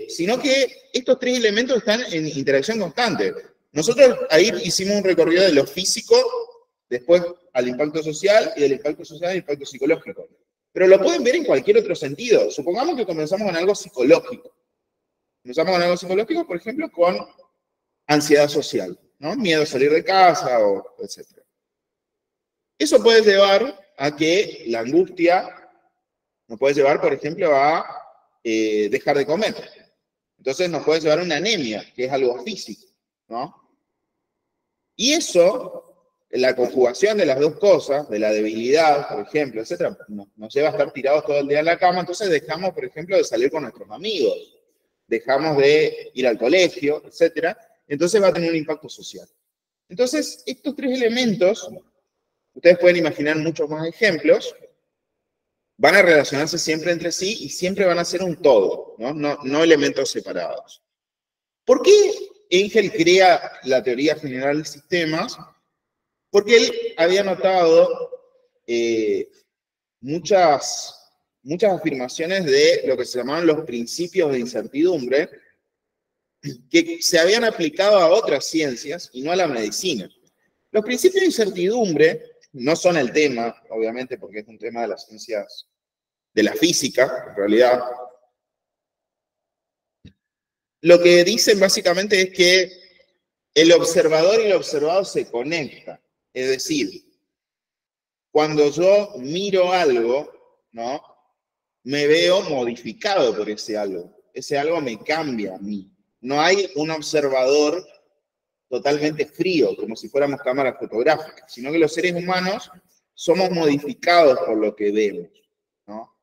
Sino que estos tres elementos están en interacción constante. Nosotros ahí hicimos un recorrido de lo físico, después al impacto social, y del impacto social al impacto psicológico. Pero lo pueden ver en cualquier otro sentido. Supongamos que comenzamos con algo psicológico. Comenzamos con algo psicológico, por ejemplo, con ansiedad social, ¿no? Miedo a salir de casa, etc. Eso puede llevar a que la angustia nos puede llevar, por ejemplo, a dejar de comer. Entonces nos puede llevar a una anemia, que es algo físico, ¿no? Y eso, la conjugación de las dos cosas, de la debilidad, por ejemplo, etcétera, nos lleva a estar tirados todo el día en la cama. Entonces dejamos, por ejemplo, de salir con nuestros amigos, dejamos de ir al colegio, etcétera. Entonces va a tener un impacto social. Entonces, estos tres elementos, ustedes pueden imaginar muchos más ejemplos, van a relacionarse siempre entre sí y siempre van a ser un todo, no elementos separados. ¿Por qué Engel crea la teoría general de sistemas? Porque él había notado muchas afirmaciones de lo que se llamaban los principios de incertidumbre, que se habían aplicado a otras ciencias y no a la medicina. Los principios de incertidumbre no son el tema, obviamente, porque es un tema de las ciencias de la física, en realidad. Lo que dicen básicamente es que el observador y el observado se conectan. Es decir, cuando yo miro algo, ¿no? Me veo modificado por ese algo. Ese algo me cambia a mí. No hay un observador totalmente frío, como si fuéramos cámaras fotográficas, sino que los seres humanos somos modificados por lo que vemos, ¿no?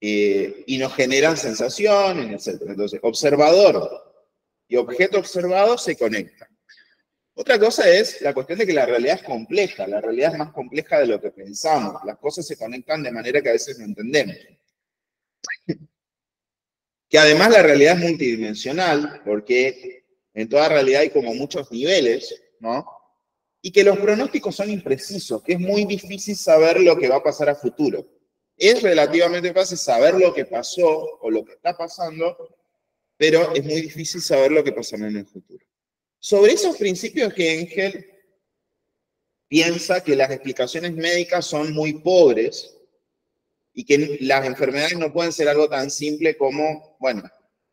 Y nos generan sensaciones, etc. Entonces, observador y objeto observado se conectan. Otra cosa es la cuestión de que la realidad es compleja, la realidad es más compleja de lo que pensamos, las cosas se conectan de manera que a veces no entendemos. Que además la realidad es multidimensional, porque en toda realidad hay como muchos niveles, ¿no? Y que los pronósticos son imprecisos, que es muy difícil saber lo que va a pasar a futuro. Es relativamente fácil saber lo que pasó o lo que está pasando, pero es muy difícil saber lo que pasará en el futuro. Sobre esos principios que Engel piensa que las explicaciones médicas son muy pobres y que las enfermedades no pueden ser algo tan simple como, bueno,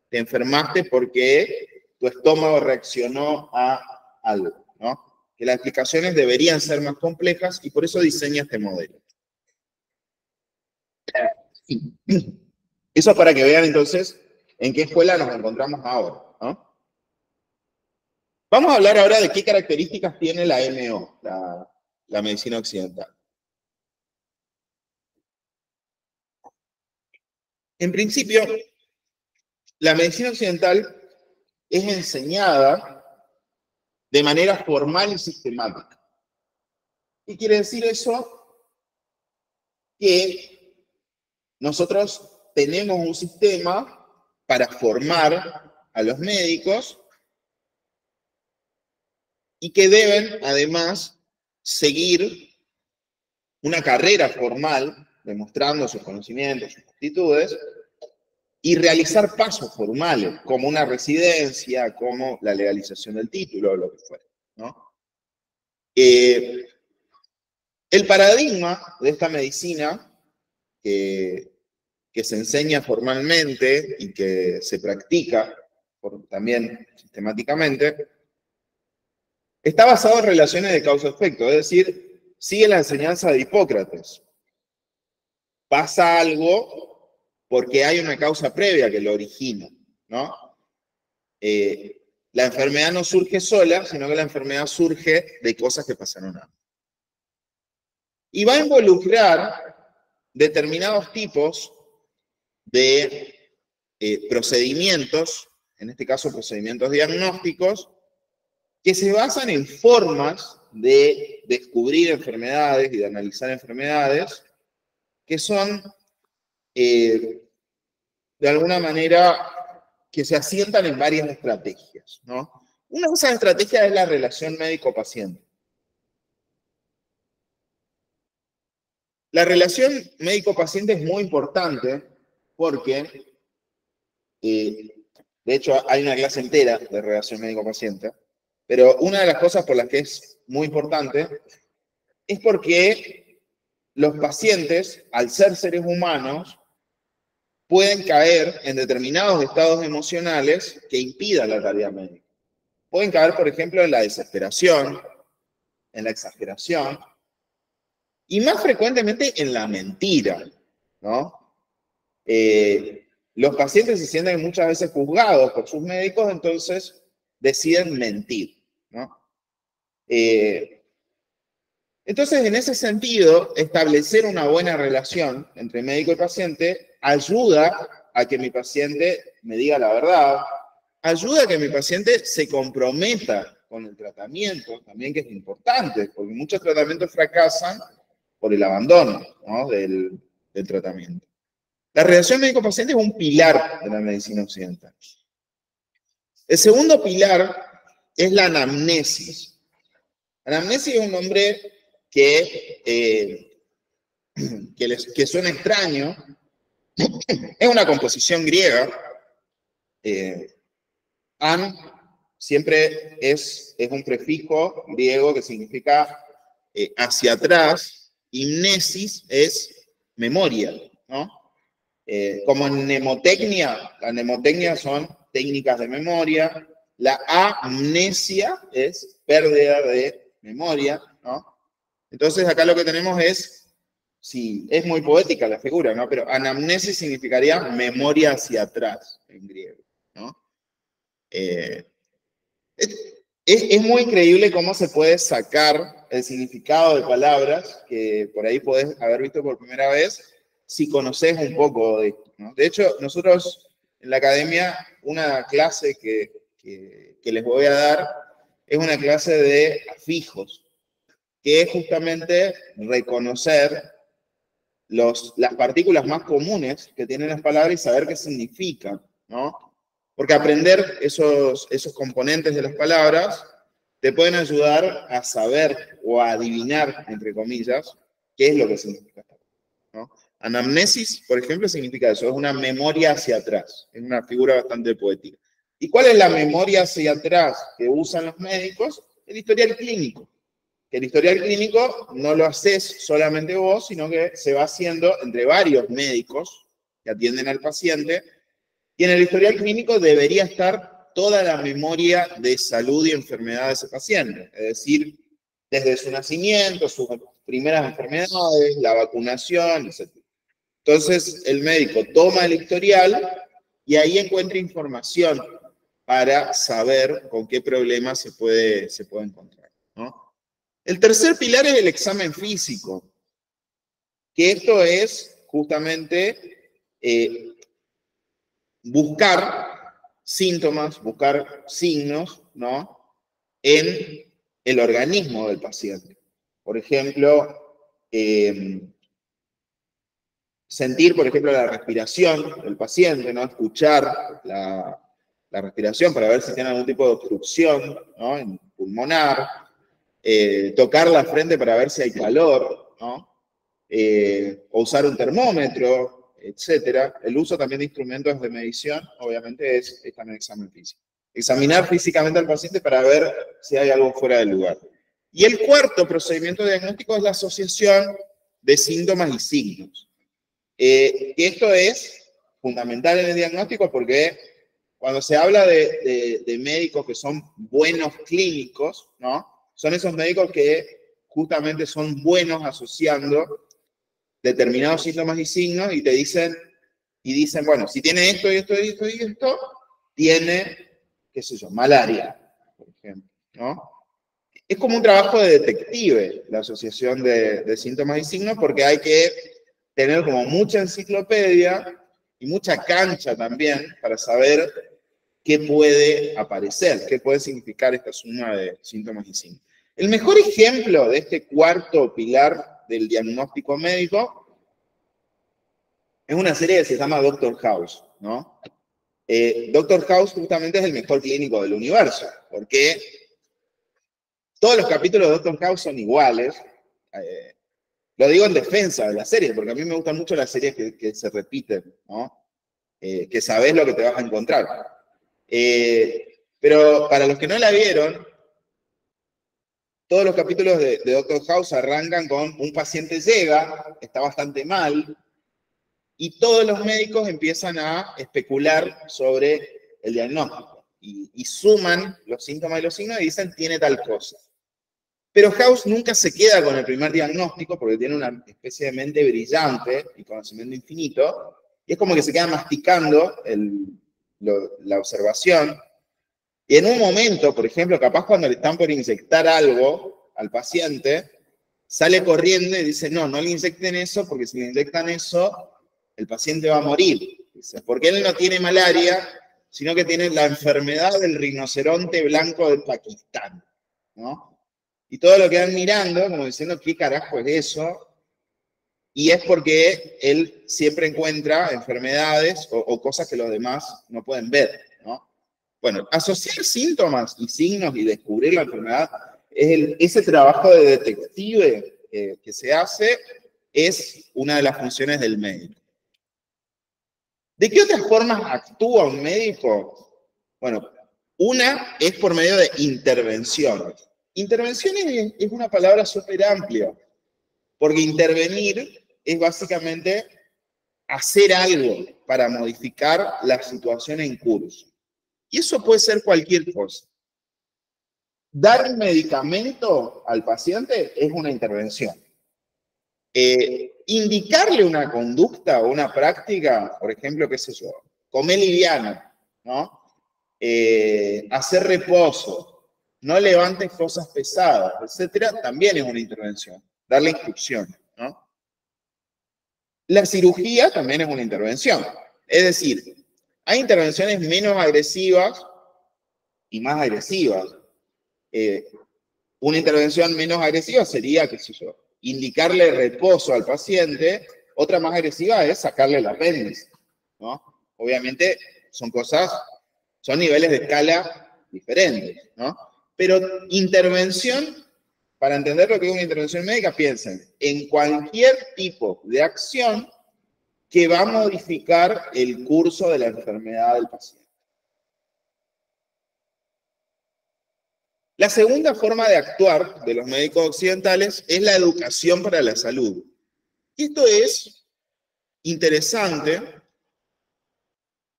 te enfermaste porque tu estómago reaccionó a algo, ¿no? Que las explicaciones deberían ser más complejas y por eso diseña este modelo. Eso para que vean entonces en qué escuela nos encontramos ahora, ¿no? Vamos a hablar ahora de qué características tiene la MO, la medicina occidental. En principio, la medicina occidental es enseñada de manera formal y sistemática. ¿Qué quiere decir eso? Que nosotros tenemos un sistema para formar a los médicos y que deben, además, seguir una carrera formal, demostrando sus conocimientos, sus aptitudes, y realizar pasos formales, como una residencia, como la legalización del título, o lo que fuera, ¿no? El paradigma de esta medicina, que se enseña formalmente y que se practica también sistemáticamente, está basado en relaciones de causa-efecto, es decir, sigue la enseñanza de Hipócrates. Pasa algo porque hay una causa previa que lo origina, ¿no? La enfermedad no surge sola, sino que la enfermedad surge de cosas que pasaron antes. Y va a involucrar determinados tipos de procedimientos, en este caso procedimientos diagnósticos, que se basan en formas de descubrir enfermedades y de analizar enfermedades que son, de alguna manera, que se asientan en varias estrategias, ¿no? Una de esas estrategias es la relación médico-paciente. La relación médico-paciente es muy importante porque, de hecho, hay una clase entera de relación médico-paciente, pero una de las cosas por las que es muy importante es porque los pacientes, al ser seres humanos, pueden caer en determinados estados emocionales que impidan la tarea médica. Pueden caer, por ejemplo, en la desesperación, en la exageración, y más frecuentemente en la mentira, ¿no? Los pacientes se sienten muchas veces juzgados por sus médicos, entonces deciden mentir, ¿no? Entonces, en ese sentido, establecer una buena relación entre médico y paciente ayuda a que mi paciente me diga la verdad, ayuda a que mi paciente se comprometa con el tratamiento, también que es importante, porque muchos tratamientos fracasan por el abandono, ¿no? del tratamiento. La relación médico-paciente es un pilar de la medicina occidental. El segundo pilar es la anamnesis. Anamnesis es un nombre que suena extraño. Es una composición griega. An siempre es un prefijo griego que significa hacia atrás, y mnesis es memoria, ¿no? Como en mnemotecnia, la mnemotecnia son técnicas de memoria, la amnesia es pérdida de memoria, ¿no? Entonces acá lo que tenemos es, sí, es muy poética la figura, ¿no? Pero anamnesis significaría memoria hacia atrás en griego, ¿no? Es muy increíble cómo se puede sacar el significado de palabras que por ahí podés haber visto por primera vez si conoces un poco de esto, ¿no? De hecho, nosotros en la academia, una clase que les voy a dar es una clase de afijos, que es justamente reconocer las partículas más comunes que tienen las palabras y saber qué significan, ¿no? Porque aprender esos componentes de las palabras te pueden ayudar a saber o a adivinar, entre comillas, qué es lo que significa, ¿no? Anamnesis, por ejemplo, significa eso, es una memoria hacia atrás, es una figura bastante poética. ¿Y cuál es la memoria hacia atrás que usan los médicos? El historial clínico. El historial clínico no lo haces solamente vos, sino que se va haciendo entre varios médicos que atienden al paciente, y en el historial clínico debería estar toda la memoria de salud y enfermedad de ese paciente, es decir, desde su nacimiento, sus primeras enfermedades, la vacunación, etc. Entonces, el médico toma el historial y ahí encuentra información para saber con qué problemas se puede encontrar, ¿no? El tercer pilar es el examen físico, que esto es justamente buscar síntomas, buscar signos, ¿no? en el organismo del paciente. Por ejemplo, sentir, por ejemplo, la respiración del paciente, ¿no? Escuchar la respiración para ver si tiene algún tipo de obstrucción, ¿no? Pulmonar, tocar la frente para ver si hay calor, ¿no? O usar un termómetro, etc. El uso también de instrumentos de medición, obviamente, es también examen físico. Examinar físicamente al paciente para ver si hay algo fuera del lugar. Y el cuarto procedimiento diagnóstico es la asociación de síntomas y signos. Esto es fundamental en el diagnóstico porque cuando se habla de médicos que son buenos clínicos, ¿no? Son esos médicos que justamente son buenos asociando determinados síntomas y signos y te dicen, bueno, si tiene esto y esto y esto y esto, tiene, qué sé yo, malaria, por ejemplo, ¿no? Es como un trabajo de detective, la asociación de síntomas y signos, porque hay que tener como mucha enciclopedia y mucha cancha también para saber qué puede aparecer, qué puede significar esta suma de síntomas y signos. El mejor ejemplo de este cuarto pilar del diagnóstico médico es una serie que se llama Doctor House, ¿no? Doctor House justamente es el mejor clínico del universo, porque todos los capítulos de Doctor House son iguales. Lo digo en defensa de la serie, porque a mí me gustan mucho las series que se repiten, ¿no? Que sabes lo que te vas a encontrar. Pero para los que no la vieron, todos los capítulos de Doctor House arrancan con un paciente llega, está bastante mal, y todos los médicos empiezan a especular sobre el diagnóstico. Y suman los síntomas y los signos y dicen, tiene tal cosa. Pero House nunca se queda con el primer diagnóstico porque tiene una especie de mente brillante y conocimiento infinito, y es como que se queda masticando la observación. Y en un momento, por ejemplo, capaz cuando le están por inyectar algo al paciente, sale corriendo y dice, no le inyecten eso, porque si le inyectan eso, el paciente va a morir. Dice, porque él no tiene malaria, sino que tiene la enfermedad del rinoceronte blanco de Pakistán, ¿no? Y todo lo quedan mirando, como diciendo, ¿qué carajo es eso? Y es porque él siempre encuentra enfermedades o cosas que los demás no pueden ver, ¿no? Bueno, asociar síntomas y signos y descubrir la enfermedad, ese trabajo de detective que se hace es una de las funciones del médico. ¿De qué otras formas actúa un médico? Bueno, una es por medio de intervenciones. Intervención es una palabra súper amplia, porque intervenir es básicamente hacer algo para modificar la situación en curso. Y eso puede ser cualquier cosa. Dar un medicamento al paciente es una intervención. Indicarle una conducta o una práctica, por ejemplo, qué sé yo, comer liviano, ¿no? Hacer reposo, no levantes cosas pesadas, etcétera, también es una intervención. Darle instrucciones, ¿no? La cirugía también es una intervención. Es decir, hay intervenciones menos agresivas y más agresivas. Una intervención menos agresiva sería, qué sé yo, indicarle reposo al paciente. Otra más agresiva es sacarle el apéndice, ¿no? Obviamente son niveles de escala diferentes, ¿no? Pero intervención, para entender lo que es una intervención médica, piensen en cualquier tipo de acción que va a modificar el curso de la enfermedad del paciente. La segunda forma de actuar de los médicos occidentales es la educación para la salud. Y esto es interesante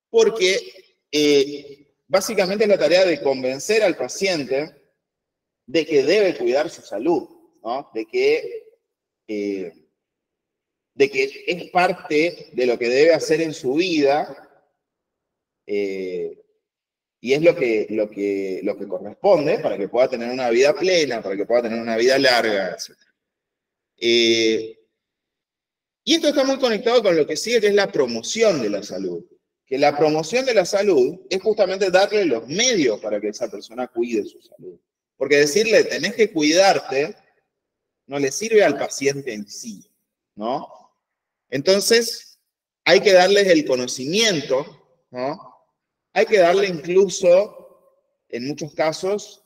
porque básicamente es la tarea de convencer al paciente de que debe cuidar su salud, ¿no? De que es parte de lo que debe hacer en su vida y es lo que corresponde para que pueda tener una vida plena, para que pueda tener una vida larga, etc. Y esto está muy conectado con lo que sigue, que es la promoción de la salud. Que la promoción de la salud es justamente darle los medios para que esa persona cuide su salud. Porque decirle, tenés que cuidarte, no le sirve al paciente en sí, ¿no? Entonces, hay que darles el conocimiento, ¿no? Hay que darle incluso, en muchos casos,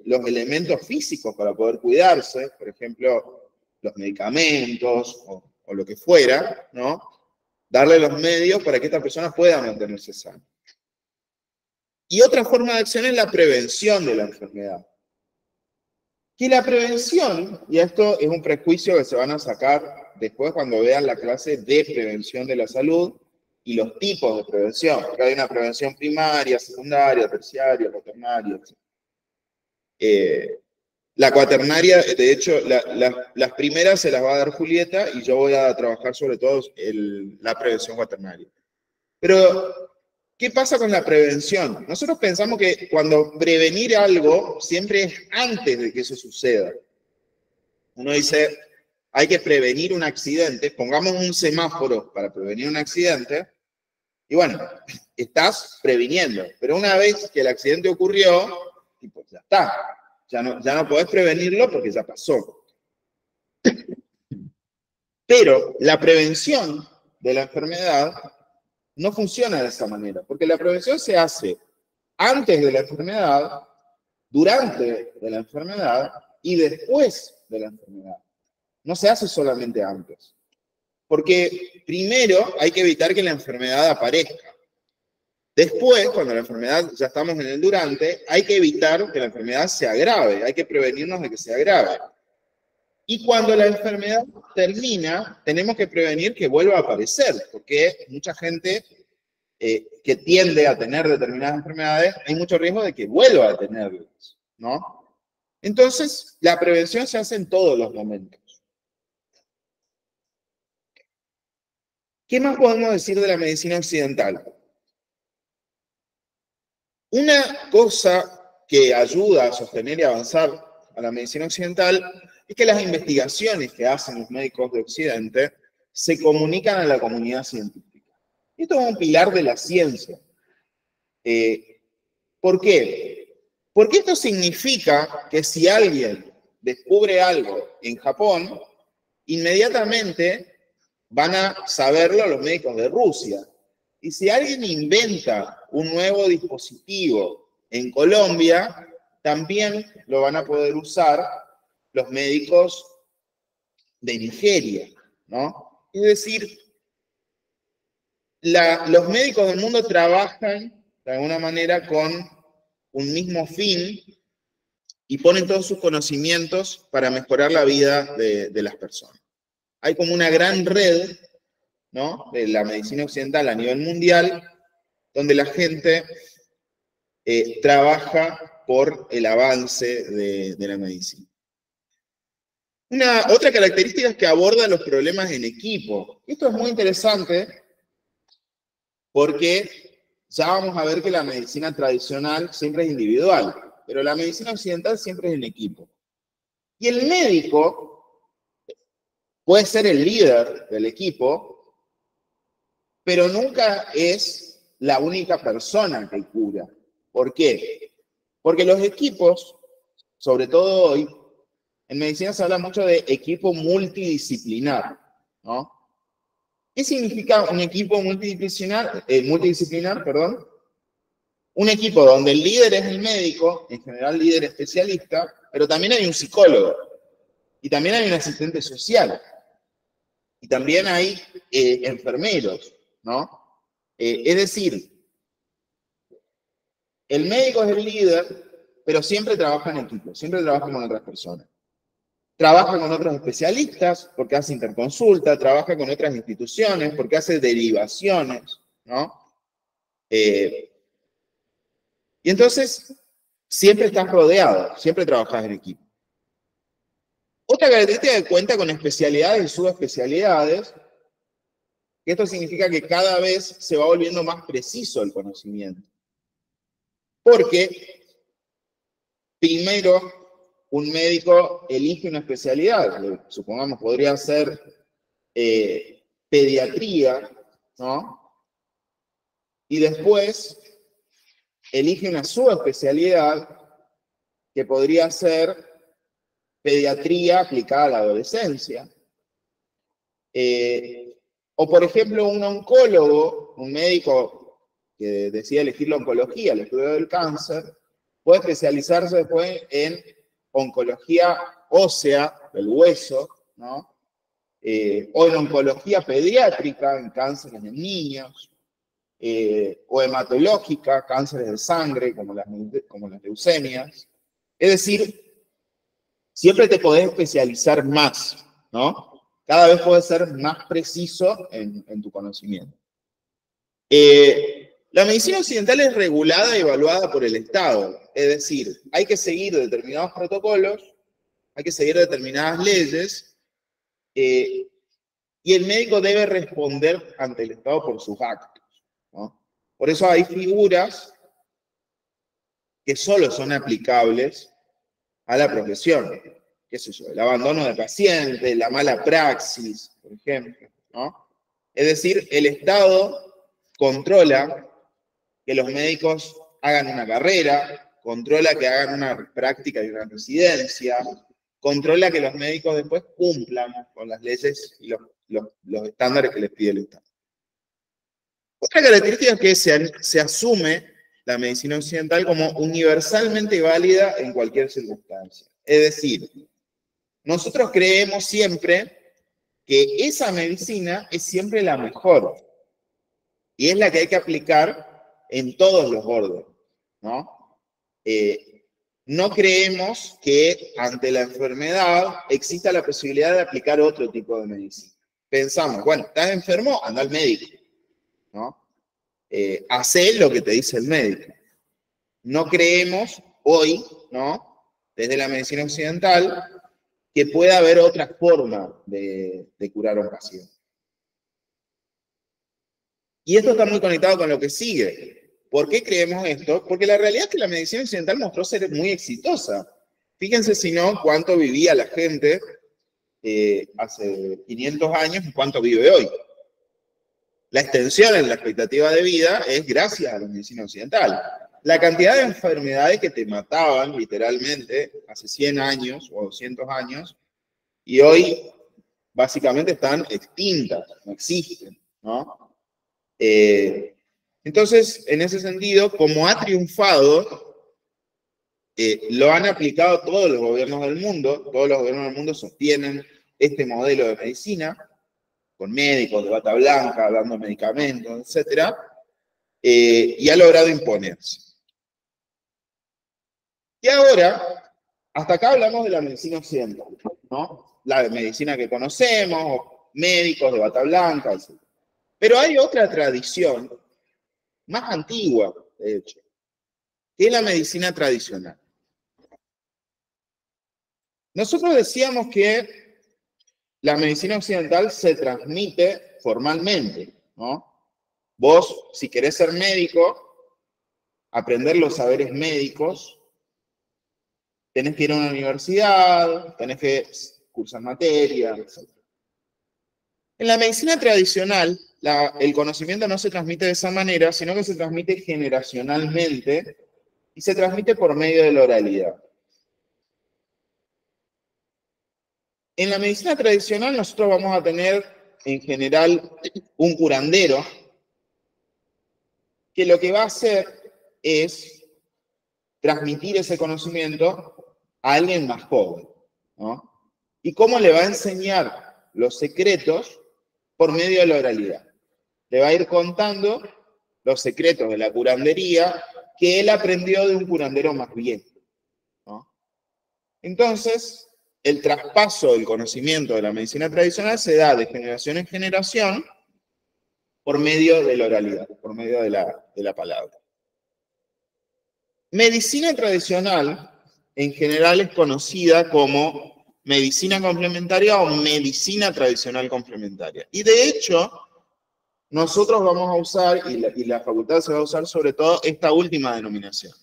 los elementos físicos para poder cuidarse, por ejemplo, los medicamentos o lo que fuera, ¿no? Darle los medios para que esta persona pueda mantenerse sana. Y otra forma de acción es la prevención de la enfermedad. Que la prevención, y esto es un prejuicio que se van a sacar después cuando vean la clase de prevención de la salud y los tipos de prevención, porque hay una prevención primaria, secundaria, terciaria, cuaternaria, etc. La cuaternaria, de hecho, las primeras se las va a dar Julieta y yo voy a trabajar sobre todo la prevención cuaternaria. Pero, ¿qué pasa con la prevención? Nosotros pensamos que cuando prevenir algo siempre es antes de que eso suceda. Uno dice, hay que prevenir un accidente, pongamos un semáforo para prevenir un accidente, y bueno, estás previniendo, pero una vez que el accidente ocurrió, tipo, ya está, ya no podés prevenirlo porque ya pasó. Pero la prevención de la enfermedad no funciona de esa manera, porque la prevención se hace antes de la enfermedad, durante de la enfermedad y después de la enfermedad. No se hace solamente antes. Porque primero hay que evitar que la enfermedad aparezca. Después, cuando la enfermedad, ya estamos en el durante, hay que evitar que la enfermedad se agrave, hay que prevenirnos de que se agrave. Y cuando la enfermedad termina, tenemos que prevenir que vuelva a aparecer, porque mucha gente que tiende a tener determinadas enfermedades, hay mucho riesgo de que vuelva a tenerlas, ¿no? Entonces, la prevención se hace en todos los momentos. ¿Qué más podemos decir de la medicina occidental? Una cosa que ayuda a sostener y avanzar a la medicina occidental es que las investigaciones que hacen los médicos de Occidente se comunican a la comunidad científica. Esto es un pilar de la ciencia. ¿Por qué? Porque esto significa que si alguien descubre algo en Japón, inmediatamente van a saberlo los médicos de Rusia. Y si alguien inventa un nuevo dispositivo en Colombia, también lo van a poder usar los médicos de Nigeria, ¿no? Es decir, los médicos del mundo trabajan de alguna manera con un mismo fin y ponen todos sus conocimientos para mejorar la vida de las personas. Hay como una gran red, ¿no?, de la medicina occidental a nivel mundial, donde la gente trabaja por el avance de la medicina. Otra característica es que aborda los problemas en equipo. Esto es muy interesante porque ya vamos a ver que la medicina tradicional siempre es individual, pero la medicina occidental siempre es en equipo. Y el médico puede ser el líder del equipo, pero nunca es la única persona que cura. ¿Por qué? Porque los equipos, sobre todo hoy, en medicina se habla mucho de equipo multidisciplinar, ¿no? ¿Qué significa un equipo multidisciplinar? Un equipo donde el líder es el médico, en general líder especialista, pero también hay un psicólogo, y también hay un asistente social, y también hay enfermeros, ¿no? Es decir, el médico es el líder, pero siempre trabaja en equipo, siempre trabaja con otras personas. Trabaja con otros especialistas porque hace interconsulta, trabaja con otras instituciones porque hace derivaciones, ¿no? Y entonces, siempre estás rodeado, siempre trabajas en equipo. Otra característica es que cuenta con especialidades y subespecialidades, que esto significa que cada vez se va volviendo más preciso el conocimiento. Porque, primero, un médico elige una especialidad, supongamos podría ser pediatría, ¿no? Y después elige una subespecialidad que podría ser pediatría aplicada a la adolescencia. O, por ejemplo, un oncólogo, un médico que decide elegir la oncología, el estudio del cáncer, puede especializarse después en oncología ósea, del hueso, ¿no? O en oncología pediátrica, en cánceres en niños, o hematológica, cánceres de sangre, como las leucemias. Es decir, siempre te podés especializar más, ¿no? Cada vez puedes ser más preciso en tu conocimiento. La medicina occidental es regulada y evaluada por el Estado, es decir, hay que seguir determinados protocolos, hay que seguir determinadas leyes, y el médico debe responder ante el Estado por sus actos, ¿no? Por eso hay figuras que solo son aplicables a la profesión. ¿Qué sé yo? El abandono de pacientes, la mala praxis, por ejemplo, ¿no? Es decir, el Estado controla que los médicos hagan una carrera, controla que hagan una práctica y una residencia, controla que los médicos después cumplan con las leyes y los estándares que les pide el Estado. Otra característica es que se asume la medicina occidental como universalmente válida en cualquier circunstancia. Es decir, nosotros creemos siempre que esa medicina es siempre la mejor y es la que hay que aplicar en todos los órdenes, ¿no? No creemos que ante la enfermedad exista la posibilidad de aplicar otro tipo de medicina. Pensamos, bueno, estás enfermo, anda al médico, ¿no? Hacé lo que te dice el médico. No creemos hoy, ¿no? Desde la medicina occidental, que pueda haber otra forma de curar a un paciente. Y esto está muy conectado con lo que sigue. ¿Por qué creemos esto? Porque la realidad es que la medicina occidental mostró ser muy exitosa. Fíjense si no cuánto vivía la gente hace 500 años y cuánto vive hoy. La extensión en la expectativa de vida es gracias a la medicina occidental. La cantidad de enfermedades que te mataban literalmente hace 100 años o 200 años y hoy básicamente están extintas, no existen, ¿no? Entonces, en ese sentido, como ha triunfado, lo han aplicado todos los gobiernos del mundo sostienen este modelo de medicina, con médicos de bata blanca, dando medicamentos, etc., y ha logrado imponerse. Y ahora, hasta acá hablamos de la medicina occidental, ¿no? La medicina que conocemos, médicos de bata blanca, etc. Pero hay otra tradición, más antigua, de hecho, que es la medicina tradicional. Nosotros decíamos que la medicina occidental se transmite formalmente, ¿no? Vos, si querés ser médico, aprender los saberes médicos, tenés que ir a una universidad, tenés que cursar materias, etc. En la medicina tradicional, el conocimiento no se transmite de esa manera, sino que se transmite generacionalmente y se transmite por medio de la oralidad. En la medicina tradicional nosotros vamos a tener en general un curandero que lo que va a hacer es transmitir ese conocimiento a alguien más joven, ¿no? ¿Y cómo le va a enseñar los secretos? Por medio de la oralidad. Le va a ir contando los secretos de la curandería que él aprendió de un curandero más viejo, ¿no? Entonces, el traspaso del conocimiento de la medicina tradicional se da de generación en generación por medio de la oralidad, por medio de la palabra. Medicina tradicional, en general, es conocida como medicina complementaria o medicina tradicional complementaria. Y de hecho, nosotros vamos a usar, y la facultad se va a usar sobre todo, esta última denominación.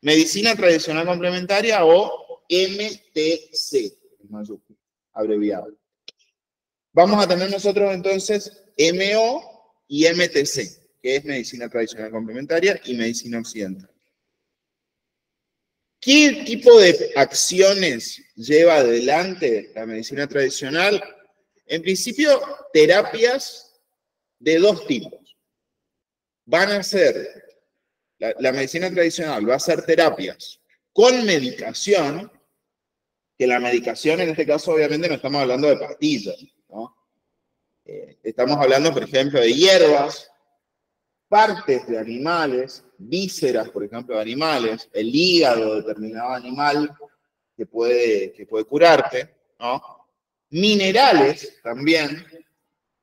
Medicina tradicional complementaria o MTC, abreviado. Vamos a tener nosotros entonces MO y MTC, que es medicina tradicional complementaria y medicina occidental. ¿Qué tipo de acciones lleva adelante la medicina tradicional? En principio, terapias de dos tipos. Van a ser, la medicina tradicional va a hacer terapias con medicación, que la medicación en este caso obviamente no estamos hablando de pastillas, ¿no? Estamos hablando, por ejemplo, de hierbas, partes de animales, vísceras, por ejemplo, de animales, el hígado de determinado animal que puede curarte, ¿no? Minerales también.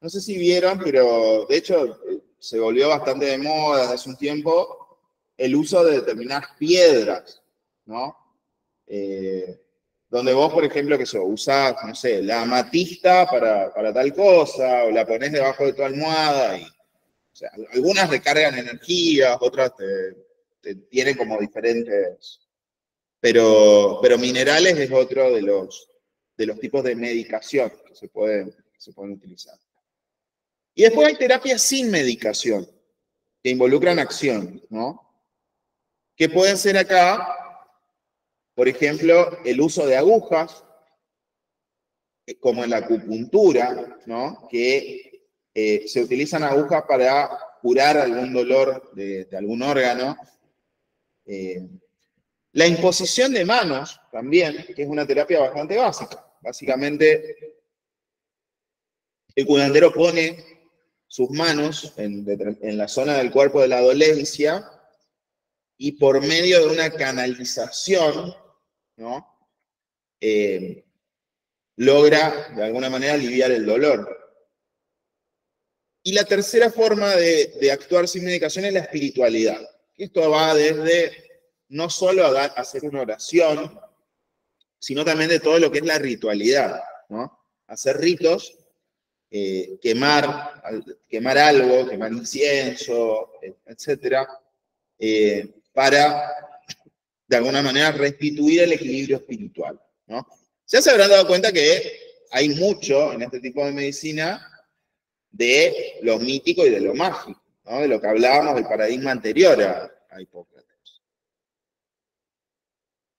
No sé si vieron, pero de hecho se volvió bastante de moda desde hace un tiempo el uso de determinadas piedras, ¿no? Donde vos, por ejemplo, que usás, no sé, la amatista para tal cosa, o la ponés debajo de tu almohada, y, o sea, algunas recargan energías, otras te tienen como diferentes, pero minerales es otro de los tipos de medicación que se pueden utilizar. Y después hay terapias sin medicación, que involucran acción, ¿no? Que pueden ser acá, por ejemplo, el uso de agujas, como en la acupuntura, ¿no? Que se utilizan agujas para curar algún dolor de algún órgano. La imposición de manos también, que es una terapia bastante básica. Básicamente, el curandero pone sus manos en la zona del cuerpo de la dolencia y por medio de una canalización, ¿no? Logra de alguna manera aliviar el dolor. Y la tercera forma de actuar sin medicación es la espiritualidad. Esto va desde no solo a hacer una oración, sino también de todo lo que es la ritualidad, ¿no? Hacer ritos, quemar algo, quemar incienso, etcétera, para, de alguna manera, restituir el equilibrio espiritual, ¿no? Ya se habrán dado cuenta que hay mucho en este tipo de medicina de lo mítico y de lo mágico, ¿no? De lo que hablábamos del paradigma anterior a Hipócrates.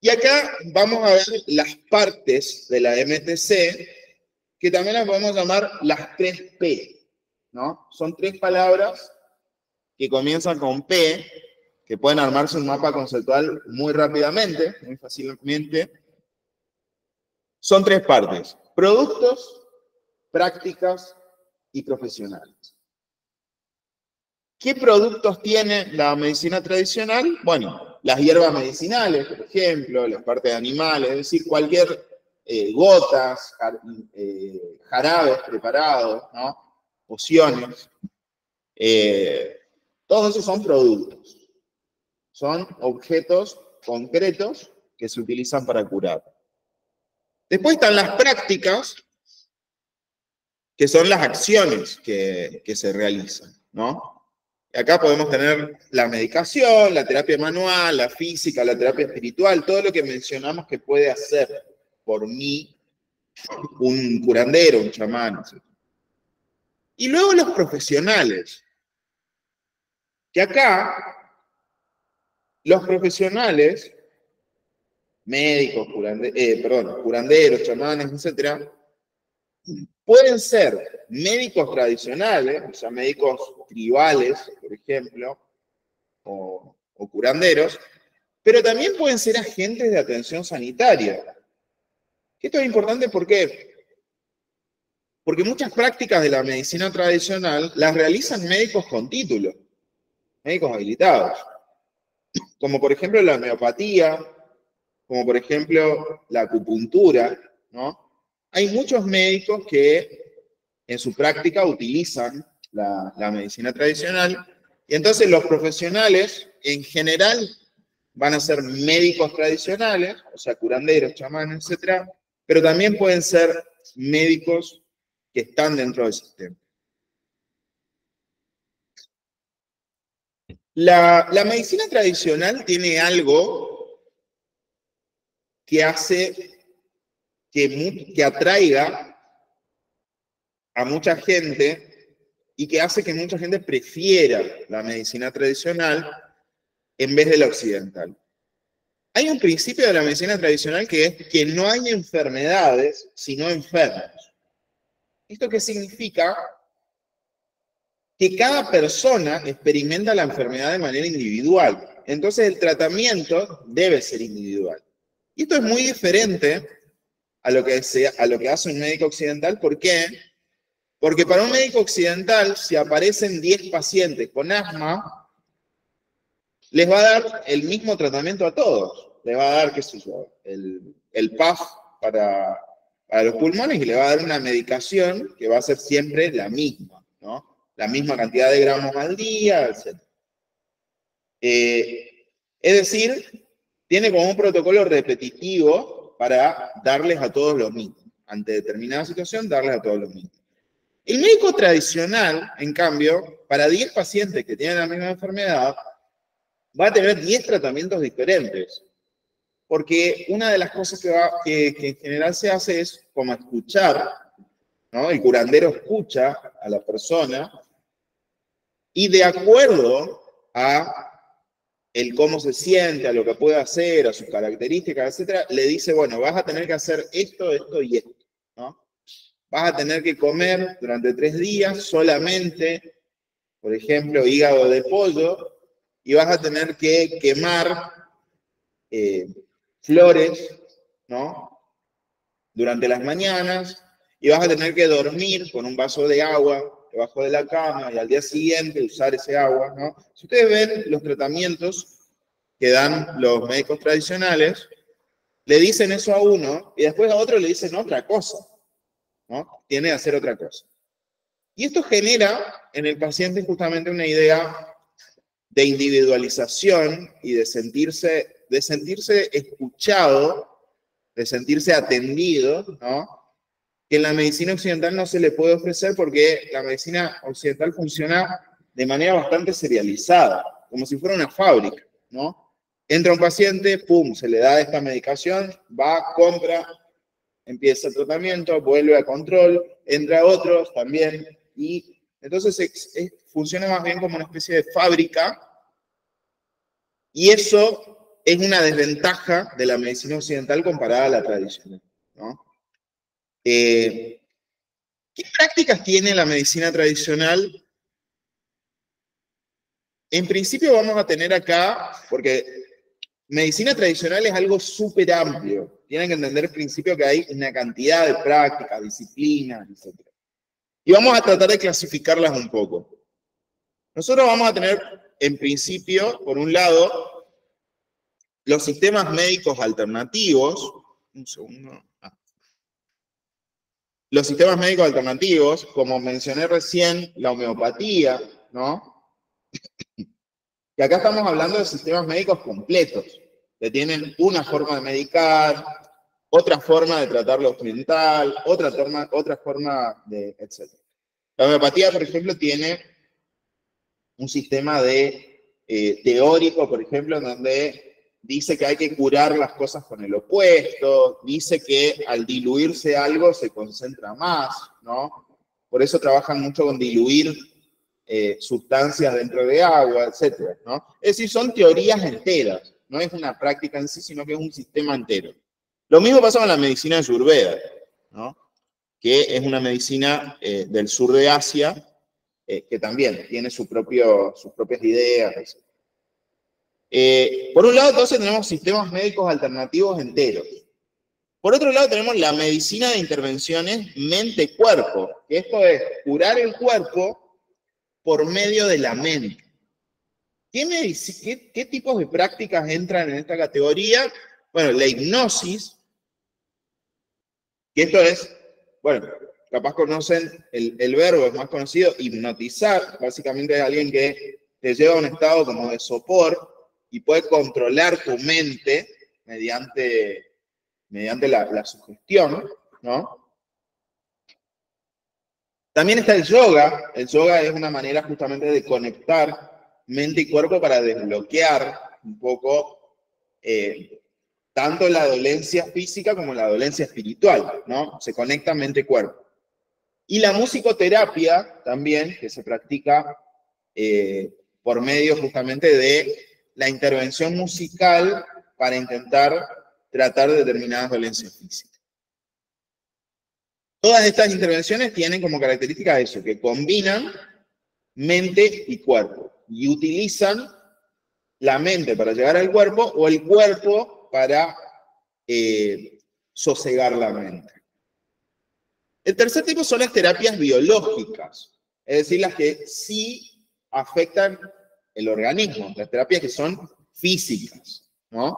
Y acá vamos a ver las partes de la MTC, que también las podemos llamar las 3P, ¿no? Son 3 palabras que comienzan con P, que pueden armarse un mapa conceptual muy rápidamente, muy fácilmente. Son 3 partes: productos, prácticas y profesionales. ¿Qué productos tiene la medicina tradicional? Bueno, las hierbas medicinales, por ejemplo, las partes de animales, es decir, cualquier gotas, jarabes preparados, ¿no? Pociones. Todos esos son productos. Son objetos concretos que se utilizan para curar. Después están las prácticas, que son las acciones que se realizan, ¿no? Acá podemos tener la medicación, la terapia manual, la física, la terapia espiritual, todo lo que mencionamos que puede hacer por mí un curandero, un chamán, etc. Y luego los profesionales, que acá los profesionales, médicos, curanderos, chamanes, etc., pueden ser médicos tradicionales, o sea, médicos tribales, por ejemplo, o curanderos, pero también pueden ser agentes de atención sanitaria. Esto es importante porque muchas prácticas de la medicina tradicional las realizan médicos con título, médicos habilitados, como por ejemplo la homeopatía, como por ejemplo la acupuntura, ¿no? Hay muchos médicos que en su práctica utilizan la medicina tradicional, y entonces los profesionales en general van a ser médicos tradicionales, o sea, curanderos, chamanes, etc., pero también pueden ser médicos que están dentro del sistema. La medicina tradicional tiene algo que hace que atraiga a mucha gente y que hace que mucha gente prefiera la medicina tradicional en vez de la occidental. Hay un principio de la medicina tradicional que es que no hay enfermedades, sino enfermos. ¿Esto qué significa? Que cada persona experimenta la enfermedad de manera individual. Entonces el tratamiento debe ser individual. Y esto es muy diferente a lo que hace un médico occidental. ¿Por qué? Porque para un médico occidental, si aparecen 10 pacientes con asma, les va a dar el mismo tratamiento a todos. Les va a dar, qué sé yo, el PAF para los pulmones y le va a dar una medicación que va a ser siempre la misma, ¿no? La misma cantidad de gramos al día, etc. Es decir, tiene como un protocolo repetitivo para darles a todos lo mismo. Ante determinada situación, darles a todos lo mismo. El médico tradicional, en cambio, para 10 pacientes que tienen la misma enfermedad, va a tener 10 tratamientos diferentes. Porque una de las cosas que en general se hace es como escuchar, ¿no? El curandero escucha a la persona y de acuerdo a el cómo se siente, a lo que puede hacer, a sus características, etc., le dice, bueno, vas a tener que hacer esto, esto y esto, ¿no? Vas a tener que comer durante 3 días solamente, por ejemplo, hígado de pollo, y vas a tener que quemar flores, ¿no? Durante las mañanas, y vas a tener que dormir con un vaso de agua debajo de la cama y al día siguiente usar ese agua, ¿no? Si ustedes ven los tratamientos que dan los médicos tradicionales, le dicen eso a uno y después a otro le dicen otra cosa, ¿no? Tiene que hacer otra cosa. Y esto genera en el paciente justamente una idea de individualización y de sentirse escuchado, de sentirse atendido, ¿no? Que en la medicina occidental no se le puede ofrecer porque la medicina occidental funciona de manera bastante serializada, como si fuera una fábrica, ¿no? Entra un paciente, pum, se le da esta medicación, va, compra, empieza el tratamiento, vuelve a control, entra otros también, y entonces funciona más bien como una especie de fábrica, y eso es una desventaja de la medicina occidental comparada a la tradicional, ¿no? ¿Qué prácticas tiene la medicina tradicional? En principio vamos a tener acá, porque medicina tradicional es algo súper amplio. Tienen que entender al principio que hay una cantidad de prácticas, disciplinas, etc. Y vamos a tratar de clasificarlas un poco. Nosotros vamos a tener, en principio, por un lado, los sistemas médicos alternativos. Un segundo. Los sistemas médicos alternativos, como mencioné recién, la homeopatía, ¿no? Y acá estamos hablando de sistemas médicos completos, que tienen una forma de medicar, otra forma de tratar lo mental, otra forma de, etc. La homeopatía, por ejemplo, tiene un sistema teórico, por ejemplo, en donde dice que hay que curar las cosas con el opuesto, dice que al diluirse algo se concentra más, ¿no? Por eso trabajan mucho con diluir sustancias dentro de agua, etc., ¿no? Es decir, son teorías enteras, no es una práctica en sí, sino que es un sistema entero. Lo mismo pasa con la medicina ayurveda, ¿no? Que es una medicina del sur de Asia, que también tiene sus propias ideas. Por un lado, entonces, tenemos sistemas médicos alternativos enteros. Por otro lado, tenemos la medicina de intervenciones mente-cuerpo, que esto es curar el cuerpo por medio de la mente. ¿Qué tipos de prácticas entran en esta categoría? Bueno, la hipnosis, que esto es, bueno, capaz conocen el verbo, es más conocido, hipnotizar, básicamente es alguien que te lleva a un estado como de sopor y puede controlar tu mente mediante la sugestión, ¿no? También está el yoga es una manera justamente de conectar mente y cuerpo para desbloquear un poco tanto la dolencia física como la dolencia espiritual, ¿no? Se conecta mente y cuerpo. Y la musicoterapia también, que se practica por medio justamente de la intervención musical para intentar tratar determinadas dolencias físicas. Todas estas intervenciones tienen como característica eso, que combinan mente y cuerpo, y utilizan la mente para llegar al cuerpo o el cuerpo para sosegar la mente. El tercer tipo son las terapias biológicas, es decir, las que sí afectan el organismo, las terapias que son físicas, ¿no?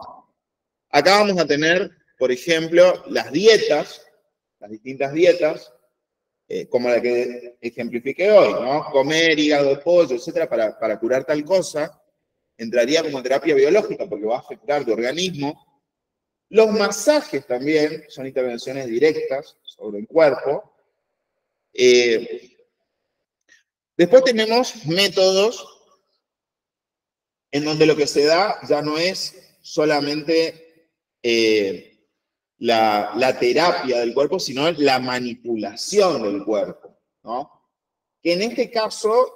Acá vamos a tener, por ejemplo, las dietas, las distintas dietas, como la que ejemplifiqué hoy, ¿no? Comer hígado de pollo, etcétera, para curar tal cosa, entraría como terapia biológica porque va a afectar tu organismo. Los masajes también son intervenciones directas sobre el cuerpo. Después tenemos métodos en donde lo que se da ya no es solamente la terapia del cuerpo, sino la manipulación del cuerpo, ¿no? Que en este caso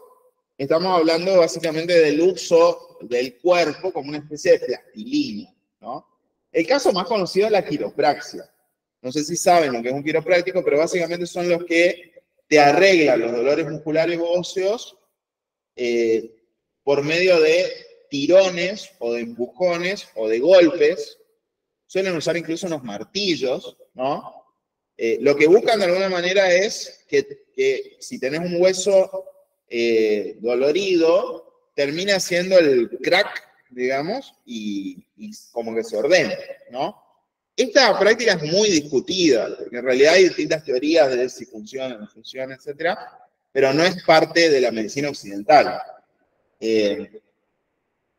estamos hablando básicamente del uso del cuerpo como una especie de plastilina, ¿no? El caso más conocido es la quiropraxia. No sé si saben lo que es un quiropráctico, pero básicamente son los que te arreglan los dolores musculares o óseos por medio de tirones o de empujones o de golpes. Suelen usar incluso unos martillos, ¿no? Lo que buscan de alguna manera es que si tenés un hueso dolorido, termina siendo el crack, digamos, y como que se ordena, ¿no? Esta práctica es muy discutida, porque en realidad hay distintas teorías de si funciona o no funciona, etc., pero no es parte de la medicina occidental.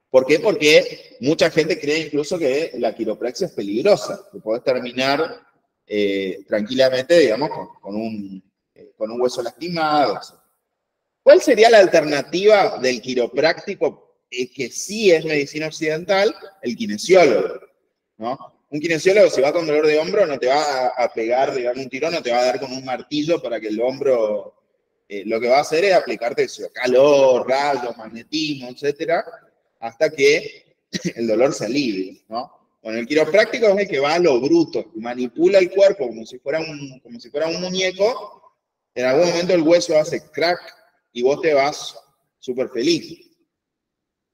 ¿Por qué? Porque mucha gente cree incluso que la quiropraxia es peligrosa, que podés terminar tranquilamente, digamos, con un hueso lastimado. ¿Cuál sería la alternativa del quiropráctico que sí es medicina occidental? El kinesiólogo, ¿no? Un kinesiólogo, si va con dolor de hombro, no te va a pegar, digamos, un tirón, no te va a dar con un martillo para que el hombro, lo que va a hacer es aplicarte eso, calor, rayos, magnetismo, etcétera, hasta que el dolor se alivie, ¿no? Bueno, el quiropráctico es el que va a lo bruto, manipula el cuerpo como si fuera un muñeco, en algún momento el hueso hace crack y vos te vas súper feliz.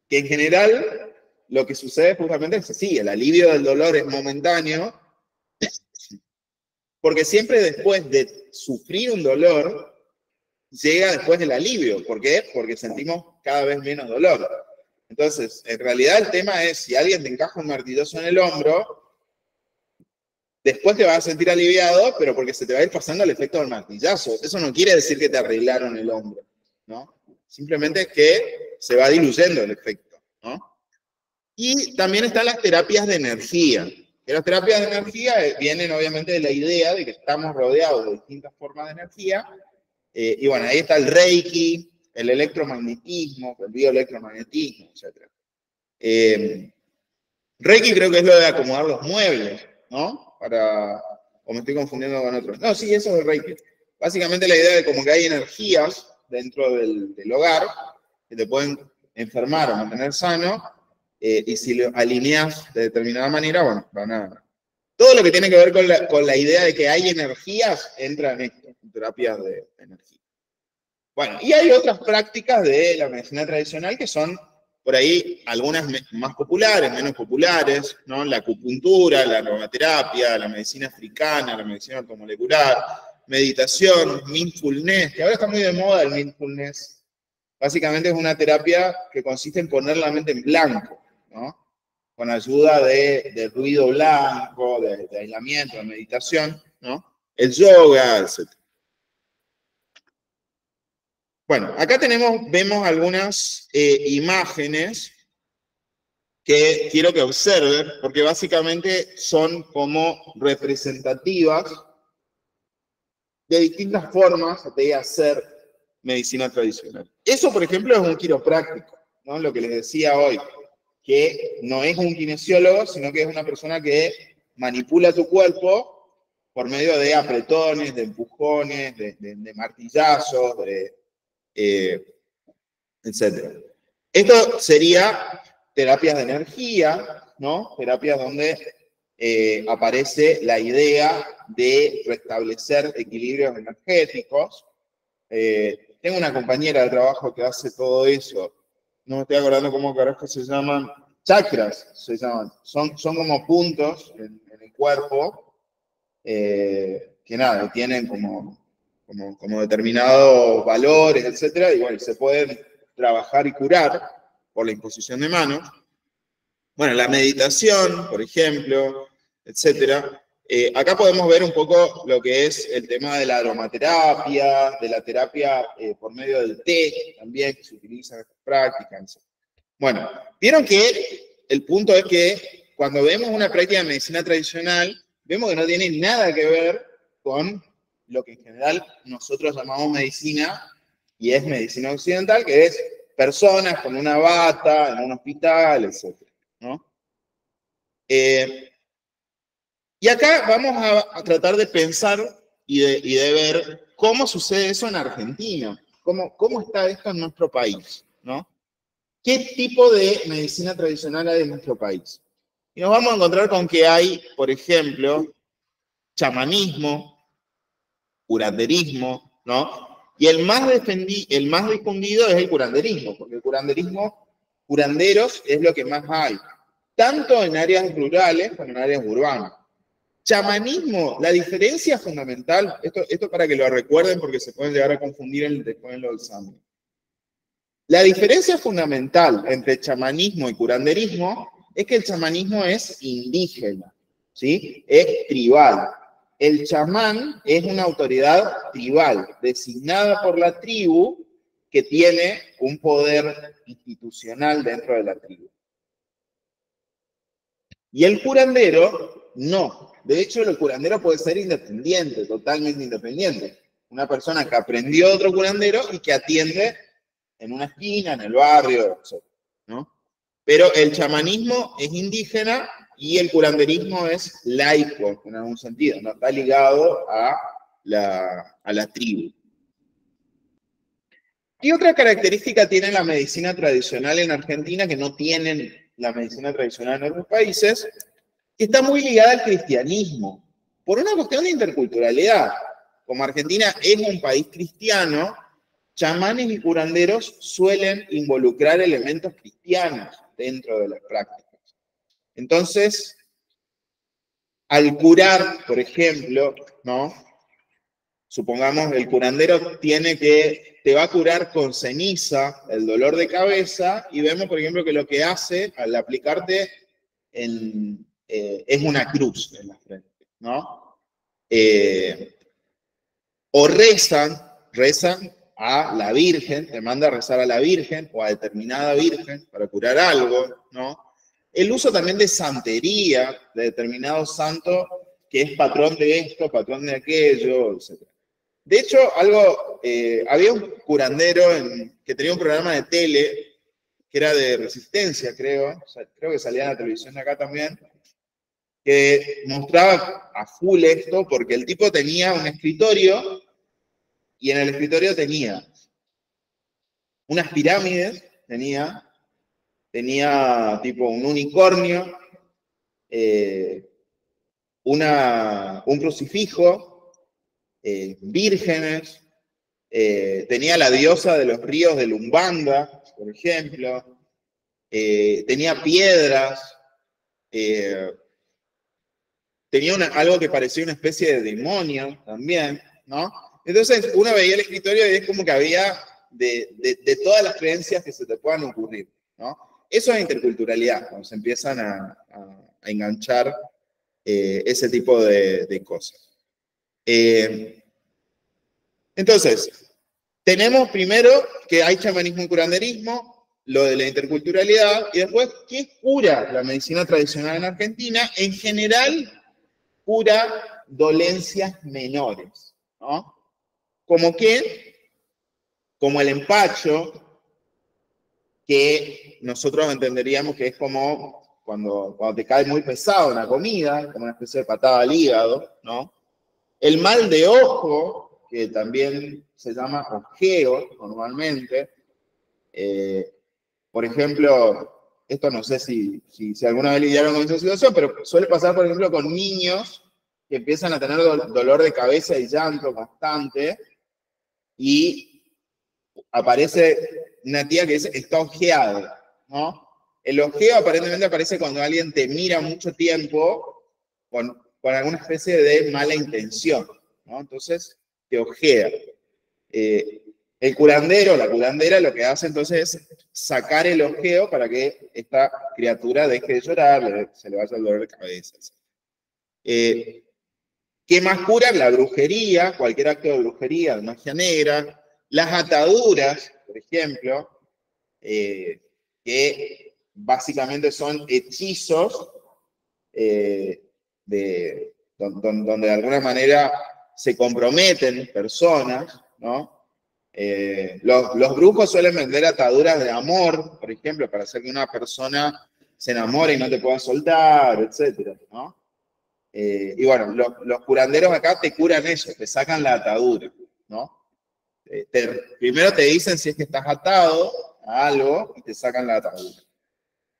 Que en general lo que sucede justamente es así, el alivio del dolor es momentáneo, porque siempre después de sufrir un dolor, llega después el alivio. ¿Por qué? Porque sentimos cada vez menos dolor. Entonces, en realidad el tema es, si alguien te encaja un martillazo en el hombro, después te vas a sentir aliviado, pero porque se te va a ir pasando el efecto del martillazo. Eso no quiere decir que te arreglaron el hombro, ¿no? Simplemente es que se va diluyendo el efecto, ¿no? Y también están las terapias de energía. Que las terapias de energía vienen obviamente de la idea de que estamos rodeados de distintas formas de energía. Y bueno, ahí está el Reiki, el electromagnetismo, el bioelectromagnetismo, etc. Reiki creo que es lo de acomodar los muebles, ¿no? O me estoy confundiendo con otros. No, sí, eso es el Reiki. Básicamente la idea de como que hay energías dentro del hogar que te pueden enfermar o mantener sano, y si lo alineas de determinada manera, bueno, todo lo que tiene que ver con la idea de que hay energías entra en esto, en terapias de energía. Bueno, y hay otras prácticas de la medicina tradicional que son, por ahí, algunas más populares, menos populares, ¿no? La acupuntura, la aromaterapia, la medicina africana, la medicina ortomolecular, meditación, mindfulness, que ahora está muy de moda el mindfulness. Básicamente es una terapia que consiste en poner la mente en blanco, ¿no? Con ayuda de ruido blanco, de aislamiento, de meditación, ¿no? El yoga, etc. Bueno, acá vemos algunas imágenes que quiero que observen, porque básicamente son como representativas de distintas formas de hacer medicina tradicional. Eso, por ejemplo, es un quiropráctico, ¿no? Lo que les decía hoy, que no es un kinesiólogo, sino que es una persona que manipula tu cuerpo por medio de apretones, de empujones, de martillazos, etc. Esto sería terapias de energía, ¿no? Terapias donde aparece la idea de restablecer equilibrios energéticos. Tengo una compañera de trabajo que hace todo eso. No me estoy acordando cómo carajo se llaman. Chakras se llaman. Son como puntos en el cuerpo que nada, tienen como determinados valores, etcétera, y bueno, se pueden trabajar y curar por la imposición de manos. Bueno, la meditación, por ejemplo, etcétera. Acá podemos ver un poco lo que es el tema de la aromaterapia, de la terapia por medio del té, también que se utiliza en estas prácticas. Bueno, vieron que el punto es que cuando vemos una práctica de medicina tradicional, vemos que no tiene nada que ver con lo que en general nosotros llamamos medicina, y es medicina occidental, que es personas con una bata en un hospital, etc., ¿no? Y acá vamos a tratar de pensar y de ver cómo sucede eso en Argentina, cómo está esto en nuestro país, ¿no? ¿Qué tipo de medicina tradicional hay en nuestro país? Y nos vamos a encontrar con que hay, por ejemplo, chamanismo, curanderismo, ¿no? Y el más difundido es el curanderismo, porque el curanderos es lo que más hay, tanto en áreas rurales como en áreas urbanas. Chamanismo, la diferencia fundamental, esto para que lo recuerden porque se pueden llegar a confundir después en los exámenes. La diferencia fundamental entre chamanismo y curanderismo es que el chamanismo es indígena, ¿sí? Es tribal. El chamán es una autoridad tribal, designada por la tribu, que tiene un poder institucional dentro de la tribu. Y el curandero, no. De hecho, el curandero puede ser independiente, totalmente independiente. Una persona que aprendió de otro curandero y que atiende en una esquina, en el barrio, etc., ¿no? Pero el chamanismo es indígena y el curanderismo es laico, en algún sentido, no está ligado a la tribu. ¿Qué otra característica tiene la medicina tradicional en Argentina que no tienen la medicina tradicional en otros países? Que está muy ligada al cristianismo, por una cuestión de interculturalidad. Como Argentina es un país cristiano, chamanes y curanderos suelen involucrar elementos cristianos dentro de las prácticas. Entonces, al curar, por ejemplo, ¿no? Supongamos el curandero te va a curar con ceniza el dolor de cabeza, y vemos, por ejemplo, que lo que hace al aplicarte es una cruz en la frente, ¿no? O rezan a la Virgen, te manda a rezar a la Virgen o a determinada Virgen para curar algo, ¿no? El uso también de santería, de determinado santo que es patrón de esto, patrón de aquello, etc. De hecho, había un curandero que tenía un programa de tele que era de resistencia, creo que salía en la televisión acá también, que mostraba a full esto, porque el tipo tenía un escritorio, y en el escritorio tenía unas pirámides, tenía tipo un unicornio, un crucifijo, vírgenes, tenía la diosa de los ríos de Lumbanda, por ejemplo, tenía piedras, tenía algo que parecía una especie de demonio también, ¿no? Entonces uno veía el escritorio y es como que había de todas las creencias que se te puedan ocurrir, ¿no? Eso es interculturalidad, cuando se empiezan a enganchar ese tipo de cosas. Entonces, tenemos primero que hay chamanismo y curanderismo, lo de la interculturalidad, y después, ¿qué cura la medicina tradicional en Argentina? En general, cura dolencias menores, ¿no? ¿Como qué? Como el empacho, que nosotros entenderíamos que es como cuando te cae muy pesado una comida, como una especie de patada al hígado, ¿no? El mal de ojo, que también se llama ojeo normalmente, por ejemplo, esto no sé si alguna vez lidiaron con esa situación, pero suele pasar, por ejemplo, con niños que empiezan a tener dolor de cabeza y llanto constante, y aparece una tía que dice, está ojeado, ¿no? El ojeo aparentemente aparece cuando alguien te mira mucho tiempo con alguna especie de mala intención, ¿no? Entonces, te ojea. El curandero, la curandera, lo que hace entonces es sacar el ojeo para que esta criatura deje de llorar, se le vaya el dolor de cabeza. ¿Qué más cura? La brujería, cualquier acto de brujería, de magia negra, las ataduras, por ejemplo, que básicamente son hechizos donde de alguna manera se comprometen personas, ¿no? Los brujos suelen vender ataduras de amor, por ejemplo, para hacer que una persona se enamore y no te pueda soltar, etc., ¿no? Y bueno, los curanderos acá te curan eso, te sacan la atadura, ¿no? Primero te dicen si es que estás atado a algo y te sacan la atadura.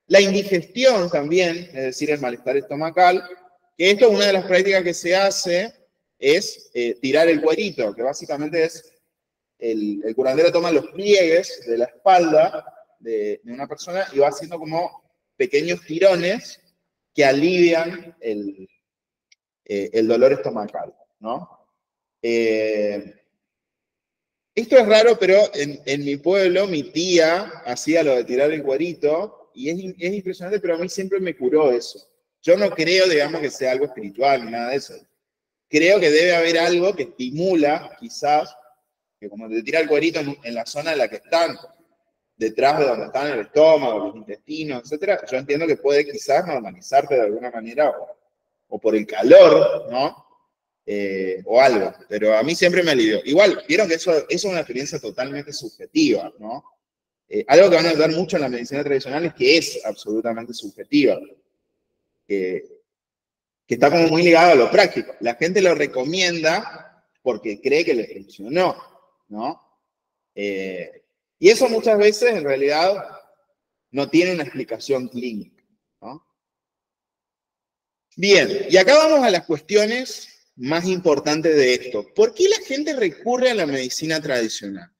La indigestión también, es decir, el malestar estomacal, que esto, una de las prácticas que se hace es tirar el cuerito, que básicamente es el curandero toma los pliegues de la espalda de una persona y va haciendo como pequeños tirones que alivian el dolor estomacal, ¿no? Esto es raro, pero en mi pueblo mi tía hacía lo de tirar el cuerito y es impresionante, pero a mí siempre me curó eso. Yo no creo, digamos, que sea algo espiritual ni nada de eso. Creo que debe haber algo que estimula, quizás, que como te tira el cuerito en la zona en la que están, detrás de donde están el estómago, los intestinos, etc., yo entiendo que puede quizás normalizarte de alguna manera o por el calor, ¿no? O algo, pero a mí siempre me alivió. Igual, vieron que eso es una experiencia totalmente subjetiva, ¿no? Algo que van a notar mucho en la medicina tradicional es que es absolutamente subjetiva, que está como muy ligado a lo práctico. La gente lo recomienda porque cree que le funcionó, ¿no? Y eso muchas veces en realidad no tiene una explicación clínica, ¿no? Bien, y acá vamos a las cuestiones más importantes de esto. ¿Por qué la gente recurre a la medicina tradicional?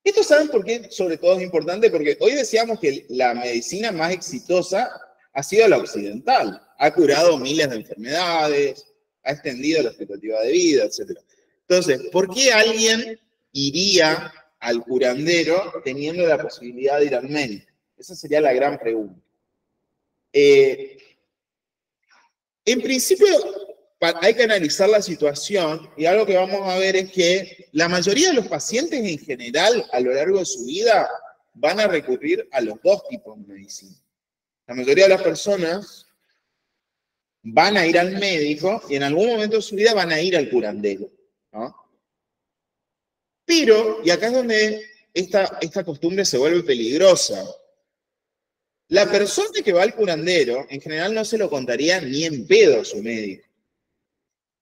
Esto, ¿saben por qué sobre todo es importante? Porque hoy decíamos que la medicina más exitosa ha sido la occidental. Ha curado miles de enfermedades, ha extendido la expectativa de vida, etc. Entonces, ¿por qué alguien iría al curandero teniendo la posibilidad de ir al médico? Esa sería la gran pregunta. En principio, hay que analizar la situación y algo que vamos a ver es que la mayoría de los pacientes en general a lo largo de su vida van a recurrir a los dos tipos de medicina. La mayoría de las personas van a ir al médico y en algún momento de su vida van a ir al curandero, ¿no? Pero, y acá es donde esta costumbre se vuelve peligrosa, la persona que va al curandero en general no se lo contaría ni en pedo a su médico.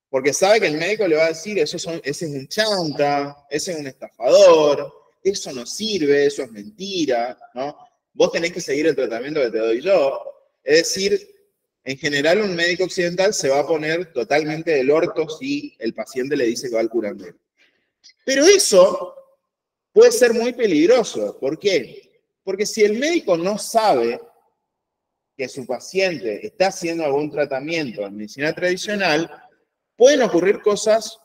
Porque sabe que el médico le va a decir, ese es un chanta, ese es un estafador, eso no sirve, eso es mentira, ¿no? Vos tenés que seguir el tratamiento que te doy yo. Es decir, en general un médico occidental se va a poner totalmente del orto si el paciente le dice que va al curandero. Pero eso puede ser muy peligroso. ¿Por qué? Porque si el médico no sabe que su paciente está haciendo algún tratamiento en medicina tradicional, pueden ocurrir cosas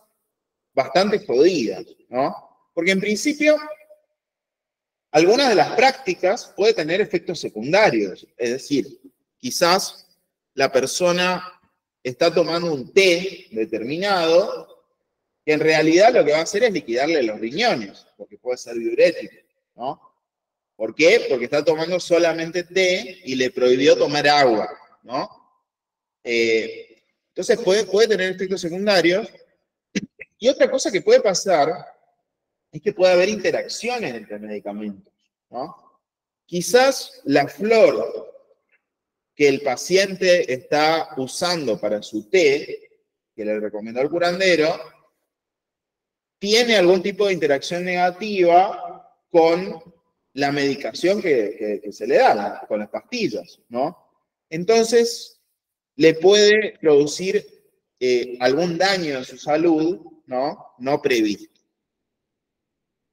bastante jodidas, ¿no? Porque en principio, algunas de las prácticas pueden tener efectos secundarios. Es decir, quizás la persona está tomando un té determinado que en realidad lo que va a hacer es liquidarle los riñones, porque puede ser diurético, ¿no? ¿Por qué? Porque está tomando solamente té y le prohibió tomar agua, ¿no? Entonces puede tener efectos secundarios. Y otra cosa que puede pasar es que puede haber interacciones entre medicamentos, ¿no? Quizás la flor que el paciente está usando para su té, que le recomendó el curandero, tiene algún tipo de interacción negativa con la medicación que se le da con las pastillas, ¿no? Entonces, le puede producir algún daño en su salud, ¿no? No previsto.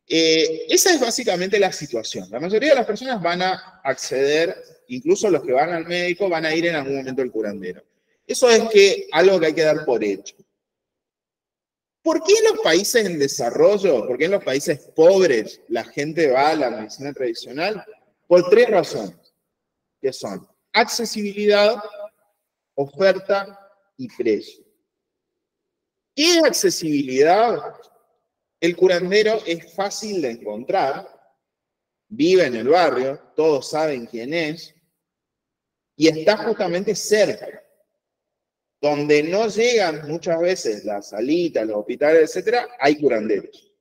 Esa es básicamente la situación. La mayoría de las personas van a acceder, incluso los que van al médico, van a ir en algún momento al curandero. Eso es algo que hay que dar por hecho. ¿Por qué en los países en desarrollo, por qué en los países pobres la gente va a la medicina tradicional? Por 3 razones, que son accesibilidad, oferta y precio. ¿Qué es accesibilidad? El curandero es fácil de encontrar, vive en el barrio, todos saben quién es, y está justamente cerca. Donde no llegan muchas veces las salitas, los hospitales, etc., hay curanderos.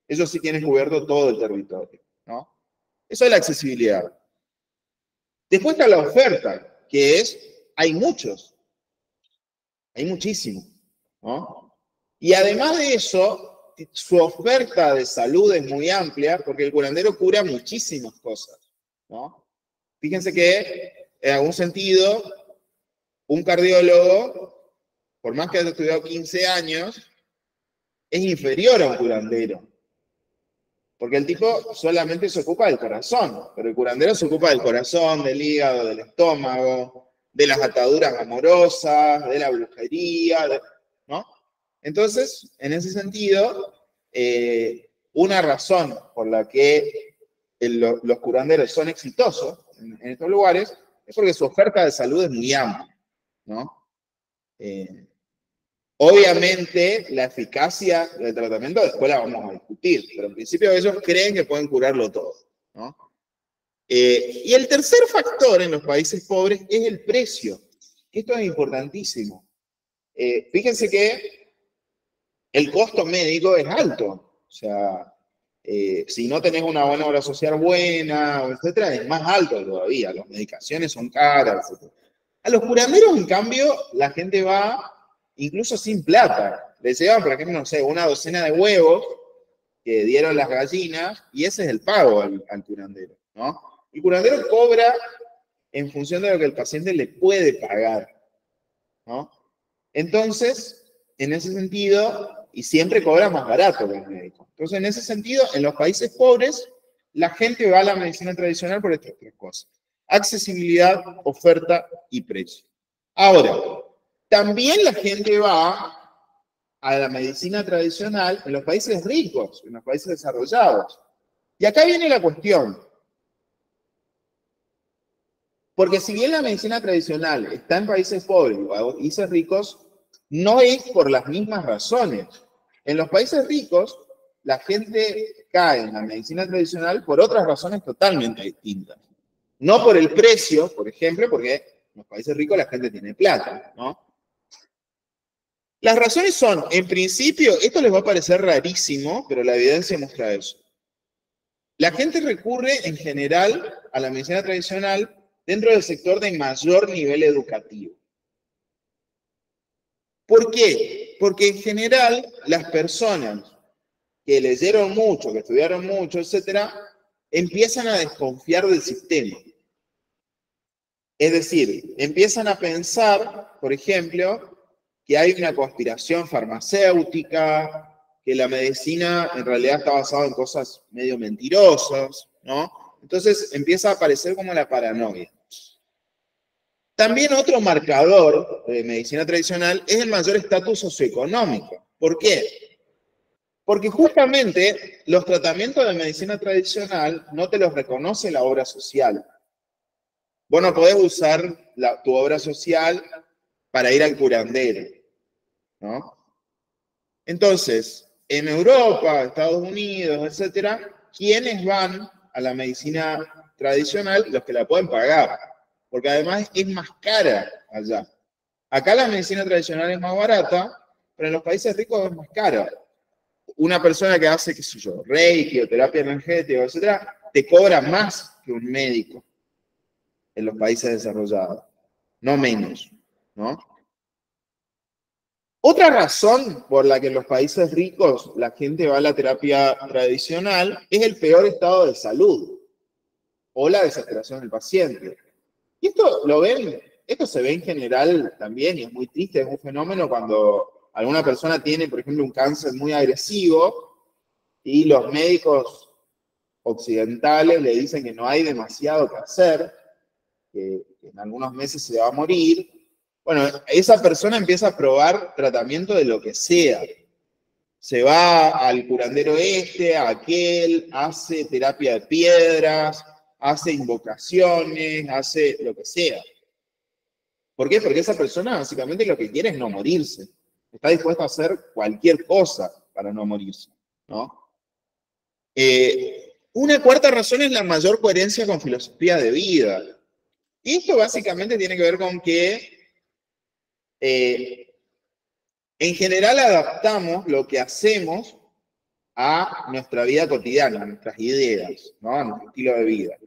Ellos sí tienen cubierto todo el territorio, ¿no? Eso es la accesibilidad. Después está la oferta, que hay muchos, hay muchísimos, ¿no? Y además de eso, su oferta de salud es muy amplia porque el curandero cura muchísimas cosas, ¿no? Fíjense que, en algún sentido, un cardiólogo, por más que haya estudiado 15 años, es inferior a un curandero. Porque el tipo solamente se ocupa del corazón, pero el curandero se ocupa del corazón, del hígado, del estómago, de las ataduras amorosas, de la brujería, ¿no? Entonces, en ese sentido, una razón por la que los curanderos son exitosos en estos lugares es porque su oferta de salud es muy amplia, ¿no? Obviamente, la eficacia del tratamiento después la vamos a discutir, pero en principio ellos creen que pueden curarlo todo, ¿no? Y el tercer factor en los países pobres es el precio. Esto es importantísimo. Fíjense que el costo médico es alto. O sea, si no tenés una buena obra social buena, etcétera, es más alto todavía. Las medicaciones son caras, etcétera. A los curanderos, en cambio, la gente va incluso sin plata. Les llevan, por ejemplo, no sé, una docena de huevos que dieron las gallinas y ese es el pago al curandero, ¿no? El curandero cobra en función de lo que el paciente le puede pagar, ¿no? Entonces, en ese sentido, y siempre cobra más barato que el médico. Entonces, en ese sentido, en los países pobres, la gente va a la medicina tradicional por estas 3 cosas. Accesibilidad, oferta y precio. Ahora, también la gente va a la medicina tradicional en los países ricos, en los países desarrollados. Y acá viene la cuestión. Porque si bien la medicina tradicional está en países pobres o países ricos, no es por las mismas razones. En los países ricos, la gente cae en la medicina tradicional por otras razones totalmente distintas. No por el precio, por ejemplo, porque en los países ricos la gente tiene plata, ¿no? Las razones son, en principio, esto les va a parecer rarísimo, pero la evidencia muestra eso. La gente recurre en general a la medicina tradicional dentro del sector de mayor nivel educativo. ¿Por qué? Porque en general las personas que leyeron mucho, que estudiaron mucho, etcétera, empiezan a desconfiar del sistema. Es decir, empiezan a pensar, por ejemplo, que hay una conspiración farmacéutica, que la medicina en realidad está basada en cosas medio mentirosas, ¿no? Entonces empieza a aparecer como la paranoia. También otro marcador de medicina tradicional es el mayor estatus socioeconómico. ¿Por qué? Porque justamente los tratamientos de medicina tradicional no te los reconoce la obra social. Vos no podés usar tu obra social para ir al curandero, ¿no? Entonces, en Europa, Estados Unidos, etcétera, ¿quiénes van a la medicina tradicional? Los que la pueden pagar, porque además es más cara allá. Acá la medicina tradicional es más barata, pero en los países ricos es más cara. Una persona que hace, qué sé yo, reiki o terapia energética, etcétera, te cobra más que un médico en los países desarrollados, no menos, ¿no? Otra razón por la que en los países ricos la gente va a la terapia tradicional es el peor estado de salud. o la desesperación del paciente. Y esto lo ven, esto se ve en general también, y es muy triste, es un fenómeno cuando alguna persona tiene, por ejemplo, un cáncer muy agresivo y los médicos occidentales le dicen que no hay demasiado que hacer, que en algunos meses se va a morir. Bueno, esa persona empieza a probar tratamiento de lo que sea. Se va al curandero a aquel, hace terapia de piedras, hace invocaciones, hace lo que sea. ¿Por qué? Porque esa persona básicamente lo que quiere es no morirse. Está dispuesta a hacer cualquier cosa para no morirse, ¿no? Una cuarta razón es la mayor coherencia con filosofía de vida. Y esto básicamente tiene que ver con que eh, en general adaptamos lo que hacemos a nuestra vida cotidiana, a nuestras ideas, ¿no? A nuestro estilo de vida.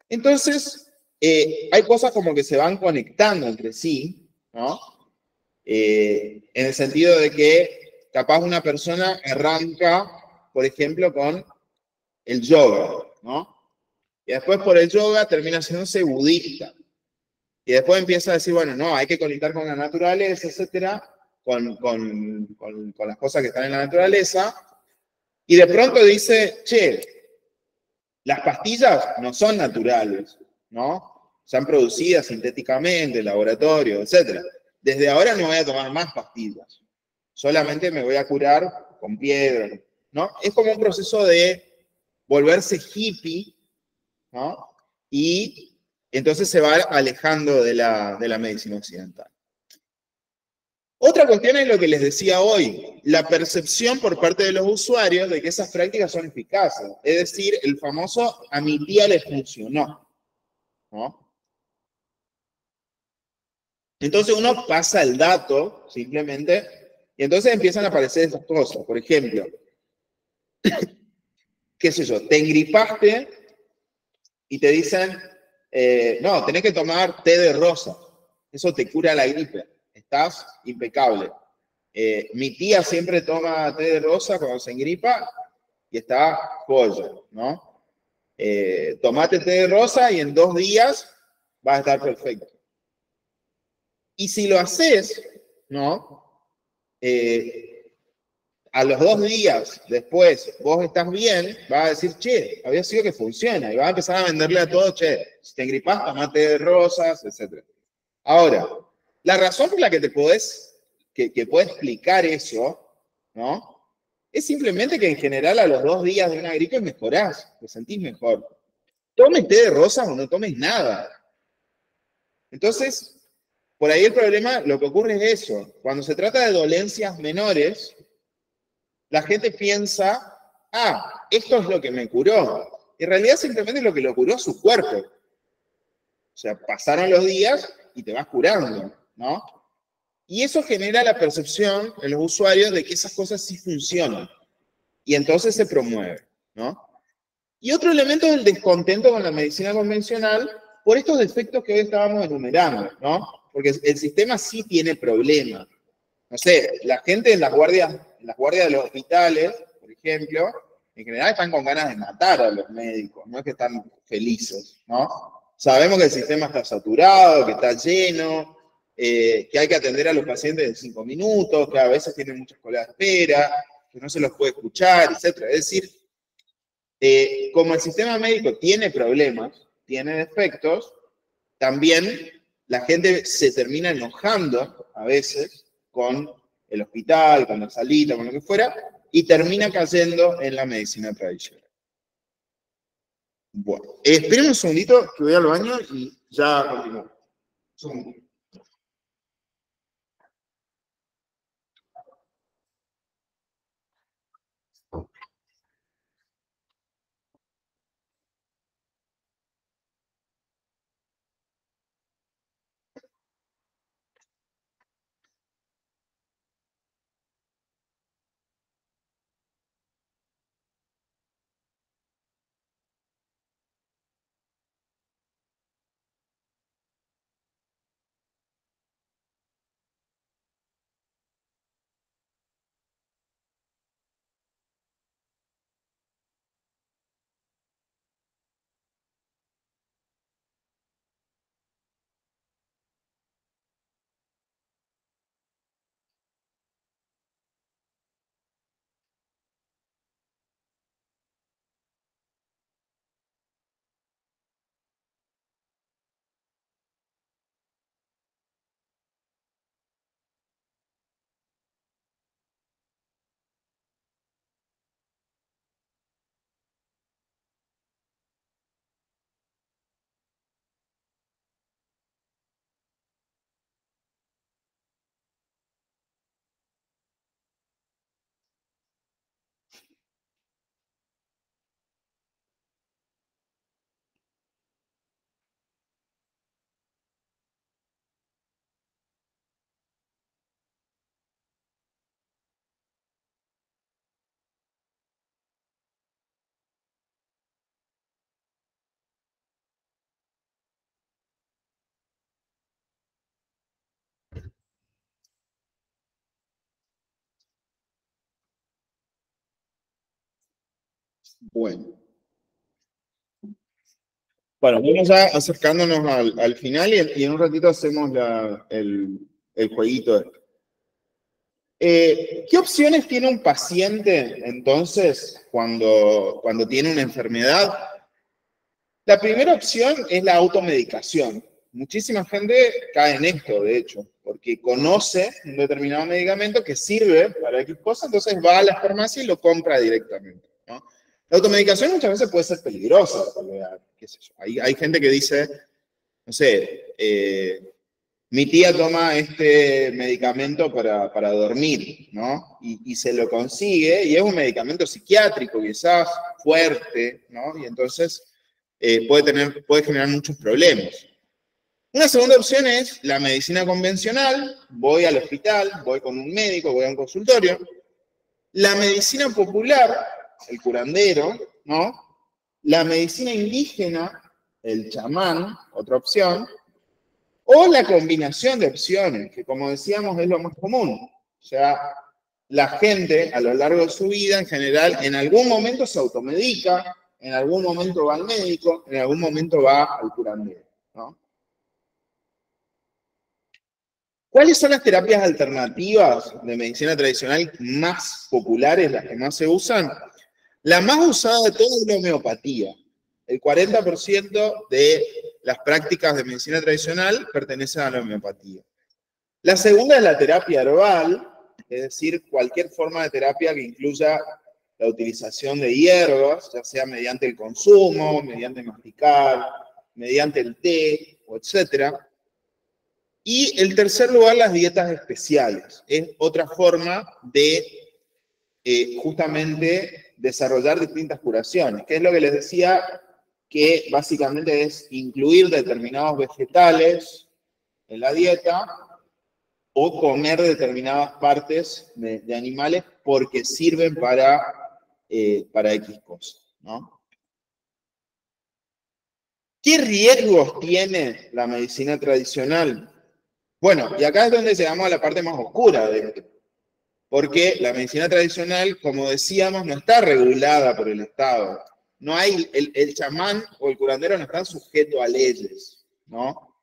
Entonces, hay cosas como que se van conectando entre sí, ¿no? En el sentido de que capaz una persona arranca, por ejemplo, con el yoga, ¿no? Y después por el yoga termina siéndose budista. Y después empieza a decir, bueno, no, hay que conectar con la naturaleza, etcétera, con las cosas que están en la naturaleza. Y de pronto dice, che, las pastillas no son naturales, ¿no? Son producidas sintéticamente en laboratorio, etcétera. Desde ahora no voy a tomar más pastillas. Solamente me voy a curar con piedra, ¿no? Es como un proceso de volverse hippie, ¿no? Y entonces se va alejando de la medicina occidental. Otra cuestión es lo que les decía hoy, la percepción por parte de los usuarios de que esas prácticas son eficaces. Es decir, el famoso a mi tía le funcionó, ¿no? Entonces uno pasa el dato, simplemente, y entonces empiezan a aparecer esas cosas. Por ejemplo, qué sé yo, te engripaste y te dicen, no, tenés que tomar té de rosa, eso te cura la gripe, estás impecable. Mi tía siempre toma té de rosa cuando se engripa y está pollo, ¿no? Tomate té de rosa y en 2 días va a estar perfecto. Y si lo haces, ¿no? Eh, a los 2 días después vos estás bien, vas a decir, che, había sido que funciona, y vas a empezar a venderle a todos, che, si te engripas, tomate de rosas, etc. Ahora, la razón por la que te podés, que puedes explicar eso, ¿no? Es simplemente que en general a los 2 días de una gripe mejorás, te sentís mejor. Tomes té de rosas o no tomes nada. Entonces, por ahí el problema, lo que ocurre es eso. Cuando se trata de dolencias menores, la gente piensa, ah, esto es lo que me curó. En realidad simplemente lo que lo curó su cuerpo. O sea, pasaron los días y te vas curando, ¿no? Y eso genera la percepción en los usuarios de que esas cosas sí funcionan. Y entonces se promueve, ¿no? Y otro elemento es el descontento con la medicina convencional por estos defectos que hoy estábamos enumerando, ¿no? Porque el sistema sí tiene problemas. No sé, la gente en las guardias de los hospitales, por ejemplo, en general están con ganas de matar a los médicos, no es que están felices, ¿no? Sabemos que el sistema está saturado, que está lleno, que hay que atender a los pacientes en 5 minutos, que a veces tienen muchas colas de espera, que no se los puede escuchar, etc. Es decir, como el sistema médico tiene problemas, tiene defectos, también la gente se termina enojando a veces con el hospital, con la salita, con lo que fuera, y termina cayendo en la medicina tradicional. Bueno, esperen un segundito que voy al baño y ya continuamos. Bueno. Bueno, vamos ya acercándonos al final y en un ratito hacemos el jueguito este. ¿Qué opciones tiene un paciente entonces cuando tiene una enfermedad? La primera opción es la automedicación. Muchísima gente cae en esto, de hecho, porque conoce un determinado medicamento que sirve para X cosa, entonces va a la farmacia y lo compra directamente, ¿no? La automedicación muchas veces puede ser peligrosa, porque, qué sé yo. Hay gente que dice, no sé, mi tía toma este medicamento para dormir, ¿no? Y se lo consigue, y es un medicamento psiquiátrico, quizás fuerte, ¿no? Y entonces puede generar muchos problemas. Una segunda opción es la medicina convencional. Voy al hospital, voy con un médico, voy a un consultorio. La medicina popular, el curandero, ¿no? La medicina indígena, el chamán, otra opción. O la combinación de opciones, que como decíamos es lo más común. O sea, la gente a lo largo de su vida, en general, en algún momento se automedica, en algún momento va al médico, en algún momento va al curandero, ¿no? ¿Cuáles son las terapias alternativas de medicina tradicional más populares, las que más se usan? La más usada de todas es la homeopatía. El 40% de las prácticas de medicina tradicional pertenecen a la homeopatía. La segunda es la terapia herbal, es decir, cualquier forma de terapia que incluya la utilización de hierbas, ya sea mediante el consumo, mediante masticar, mediante el té, etcétera. Y en tercer lugar, las dietas especiales. Es otra forma de justamente desarrollar distintas curaciones, que es lo que les decía, que básicamente es incluir determinados vegetales en la dieta o comer determinadas partes de animales porque sirven para X cosas, ¿no? ¿Qué riesgos tiene la medicina tradicional? Bueno, y acá es donde llegamos a la parte más oscura de esto. Porque la medicina tradicional, como decíamos, no está regulada por el Estado. No hay, el chamán o el curandero no están sujetos a leyes, ¿no?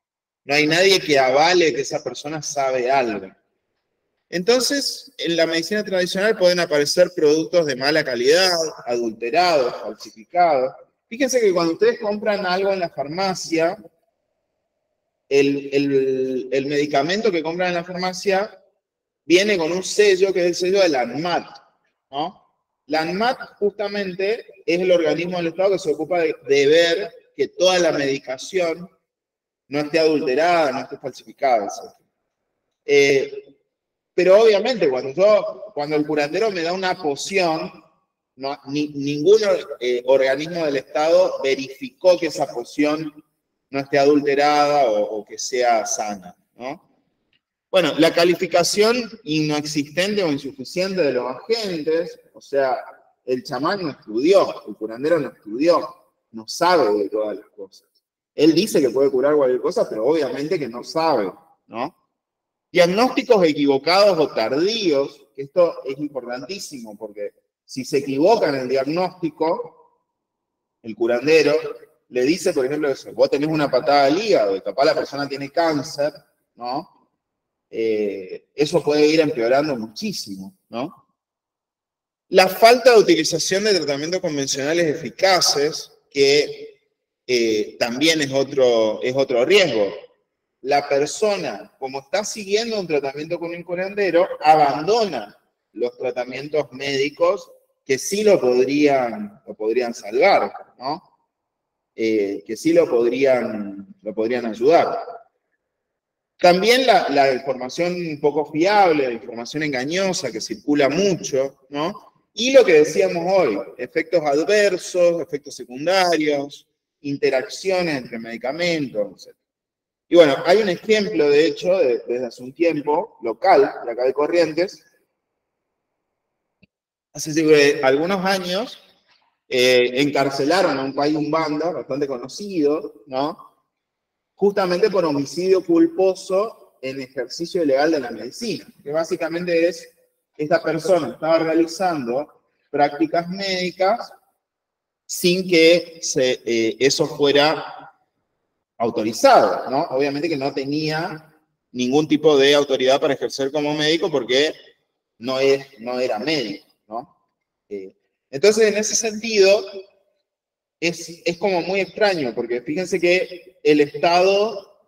No hay nadie que avale que esa persona sabe algo. Entonces, en la medicina tradicional pueden aparecer productos de mala calidad, adulterados, falsificados. Fíjense que cuando ustedes compran algo en la farmacia, el medicamento que compran en la farmacia viene con un sello que es el sello de la ANMAT, ¿no? La ANMAT justamente es el organismo del Estado que se ocupa de ver que toda la medicación no esté adulterada, no esté falsificada, etc. Pero obviamente cuando el curandero me da una poción, ningún organismo del Estado verificó que esa poción no esté adulterada o que sea sana, ¿no? Bueno, la calificación inexistente o insuficiente de los agentes, o sea, el chamán no estudió, el curandero no estudió, no sabe de todas las cosas. Él dice que puede curar cualquier cosa, pero obviamente que no sabe, ¿no? Diagnósticos equivocados o tardíos, que esto es importantísimo, porque si se equivoca en el diagnóstico, el curandero le dice, por ejemplo, eso, vos tenés una patada al hígado y capaz la persona tiene cáncer, ¿no? Eso puede ir empeorando muchísimo, ¿no? La falta de utilización de tratamientos convencionales eficaces, que también es otro riesgo. La persona, como está siguiendo un tratamiento con un curandero, abandona los tratamientos médicos que sí lo podrían salvar, ¿no? Que sí lo podrían ayudar. También la información poco fiable, la información engañosa que circula mucho, ¿no? Y lo que decíamos hoy, efectos adversos, efectos secundarios, interacciones entre medicamentos, etc. Y bueno, hay un ejemplo, de hecho, desde hace un tiempo, local, de acá de Corrientes. Hace algunos años encarcelaron a un país banda bastante conocido, ¿no? Justamente por homicidio culposo en ejercicio ilegal de la medicina, que básicamente es, esta persona estaba realizando prácticas médicas sin que eso fuera autorizado, ¿no? Obviamente que no tenía ningún tipo de autoridad para ejercer como médico porque no era médico, ¿no? Entonces, en ese sentido, es como muy extraño, porque fíjense que el Estado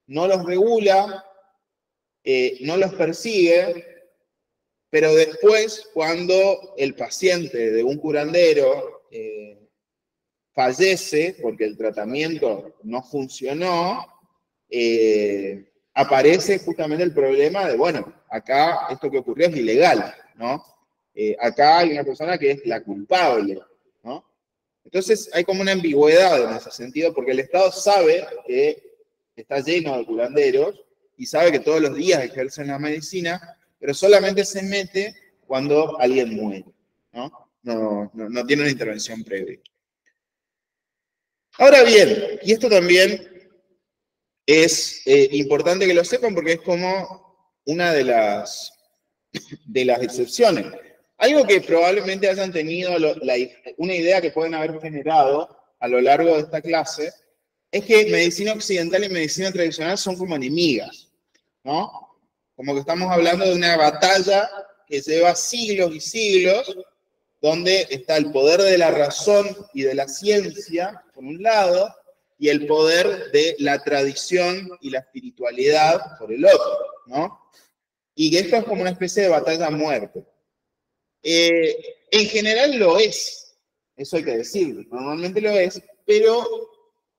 no los regula, no los persigue, pero después, cuando el paciente de un curandero fallece porque el tratamiento no funcionó, aparece justamente el problema de, bueno, acá esto que ocurrió es ilegal, ¿no? Acá hay una persona que es la culpable, ¿no? Entonces hay como una ambigüedad en ese sentido, porque el Estado sabe que está lleno de curanderos y sabe que todos los días ejercen la medicina, pero solamente se mete cuando alguien muere, ¿no? No tiene una intervención previa. Ahora bien, y esto también es importante que lo sepan porque es como una de las excepciones. Algo que probablemente hayan tenido una idea que pueden haber generado a lo largo de esta clase es que medicina occidental y medicina tradicional son como enemigas, ¿no? Como que estamos hablando de una batalla que lleva siglos y siglos, donde está el poder de la razón y de la ciencia, por un lado, y el poder de la tradición y la espiritualidad, por el otro, ¿no? Y que esto es como una especie de batalla a muerte. En general lo es, eso hay que decirlo, normalmente lo es, pero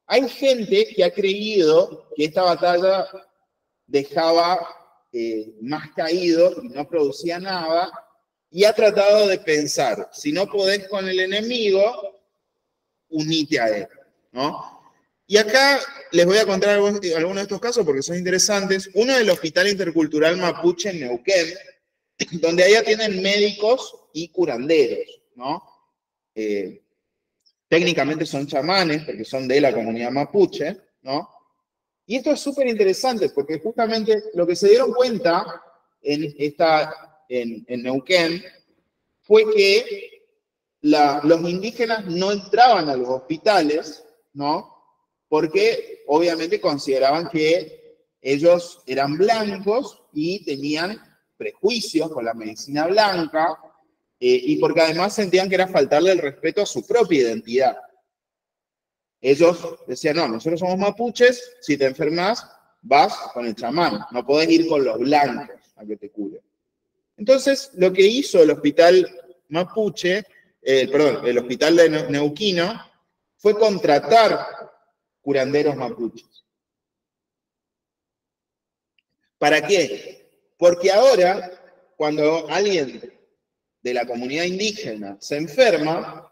hay gente que ha creído que esta batalla dejaba más caído y no producía nada, y ha tratado de pensar, si no podés con el enemigo, unite a él, ¿no? Y acá les voy a contar algunos de estos casos porque son interesantes. Uno del Hospital Intercultural Mapuche en Neuquén, donde allá tienen médicos y curanderos, ¿no? Técnicamente son chamanes, porque son de la comunidad mapuche, ¿no? Y esto es súper interesante, porque justamente lo que se dieron cuenta en Neuquén fue que los indígenas no entraban a los hospitales, ¿no? Porque obviamente consideraban que ellos eran blancos y tenían prejuicios con la medicina blanca, y porque además sentían que era faltarle el respeto a su propia identidad. Ellos decían, no, nosotros somos mapuches, si te enfermas, vas con el chamán, no podés ir con los blancos a que te curen. Entonces, lo que hizo el hospital mapuche, el hospital de neuquino, fue contratar curanderos mapuches. ¿Para qué? Porque ahora, cuando alguien de la comunidad indígena se enferma,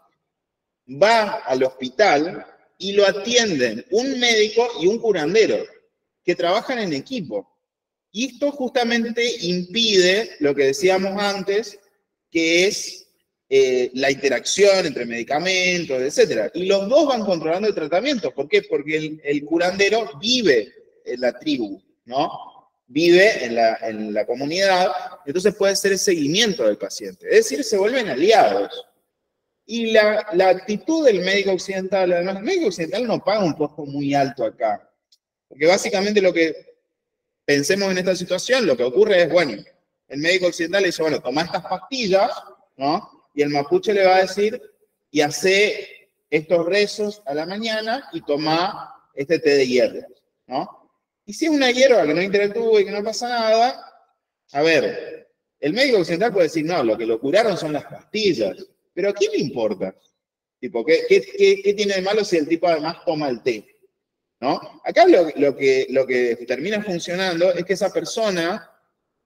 va al hospital y lo atienden un médico y un curandero que trabajan en equipo. Y esto justamente impide lo que decíamos antes, que es la interacción entre medicamentos, etc. Y los dos van controlando el tratamiento. ¿Por qué? Porque el curandero vive en la tribu, ¿no? Vive en la comunidad, entonces puede hacer el seguimiento del paciente. Es decir, se vuelven aliados. Y la actitud del médico occidental, además, el médico occidental no paga un costo muy alto acá. Porque básicamente lo que pensemos en esta situación, lo que ocurre es, bueno, el médico occidental le dice, bueno, toma estas pastillas, ¿no? Y el mapuche le va a decir, y hace estos rezos a la mañana y toma este té de hierbas, ¿no? Y si es una hierba que no interactúa y que no pasa nada, a ver, el médico occidental puede decir, no, lo que lo curaron son las pastillas, pero ¿a quién le importa? Tipo, ¿qué tiene de malo si el tipo además toma el té? ¿No? Acá lo que termina funcionando es que esa persona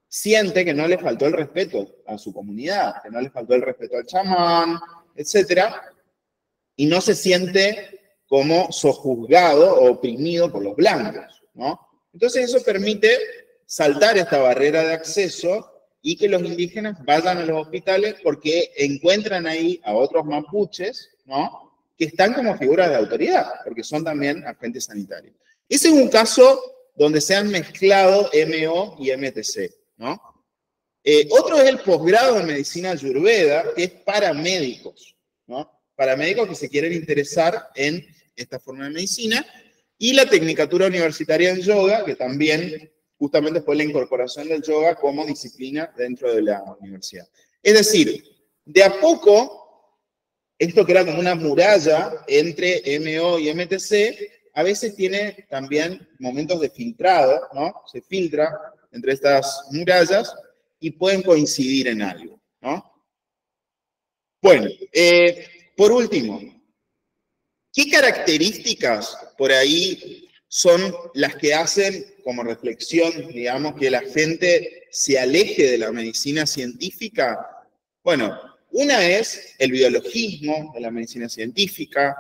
siente que no le faltó el respeto a su comunidad, que no le faltó el respeto al chamán, etc. Y no se siente como sojuzgado o oprimido por los blancos, ¿no? Entonces eso permite saltar esta barrera de acceso y que los indígenas vayan a los hospitales porque encuentran ahí a otros mapuches, ¿no? Que están como figuras de autoridad, porque son también agentes sanitarios. Ese es un caso donde se han mezclado MO y MTC, ¿no? Otro es el posgrado en medicina ayurveda, que es para médicos, ¿no? para médicos que se quieren interesar en esta forma de medicina, y la Tecnicatura Universitaria en Yoga, que también justamente fue la incorporación del yoga como disciplina dentro de la universidad. Es decir, de a poco, esto que era como una muralla entre MO y MTC, a veces tiene también momentos de filtrado, ¿no? Se filtra entre estas murallas y pueden coincidir en algo, ¿no? Bueno, por último, ¿qué características por ahí son las que hacen como reflexión, digamos, que la gente se aleje de la medicina científica? Bueno, una es el biologismo de la medicina científica,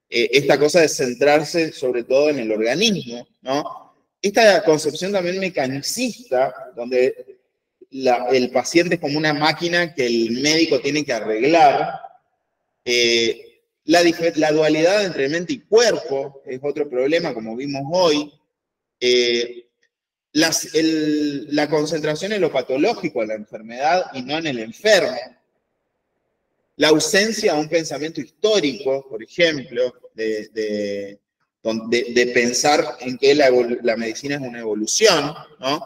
esta cosa de centrarse sobre todo en el organismo, ¿no? Esta concepción también mecanicista, donde el paciente es como una máquina que el médico tiene que arreglar. La dualidad entre mente y cuerpo es otro problema, como vimos hoy. La concentración en lo patológico, en la enfermedad y no en el enfermo. La ausencia de un pensamiento histórico, por ejemplo, de pensar en que la medicina es una evolución, ¿no?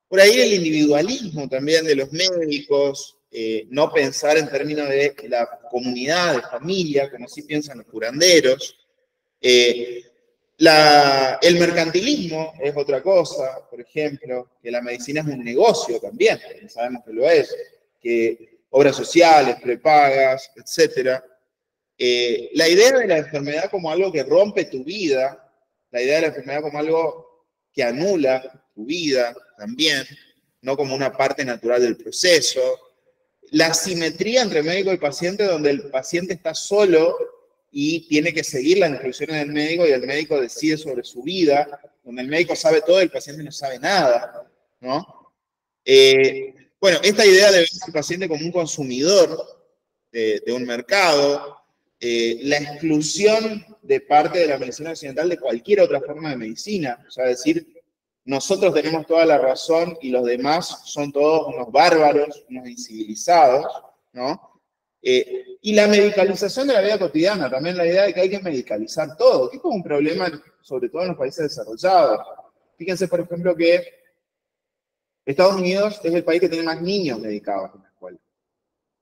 Por ahí el individualismo también de los médicos, no pensar en términos de la comunidad, de familia, como sí piensan los curanderos. El mercantilismo es otra cosa, por ejemplo, que la medicina es un negocio también, sabemos que lo es, que obras sociales, prepagas, etc. La idea de la enfermedad como algo que rompe tu vida, la idea de la enfermedad como algo que anula tu vida también, no como una parte natural del proceso. La asimetría entre médico y paciente, donde el paciente está solo y tiene que seguir las instrucciones del médico y el médico decide sobre su vida, donde el médico sabe todo y el paciente no sabe nada, ¿no? Bueno, esta idea de ver al paciente como un consumidor de un mercado, la exclusión de parte de la medicina occidental de cualquier otra forma de medicina, o sea, decir, nosotros tenemos toda la razón y los demás son todos unos bárbaros, unos incivilizados, ¿no? Y la medicalización de la vida cotidiana, también la idea de que hay que medicalizar todo, que es como un problema, sobre todo en los países desarrollados. Fíjense, por ejemplo, que Estados Unidos es el país que tiene más niños medicados en la escuela.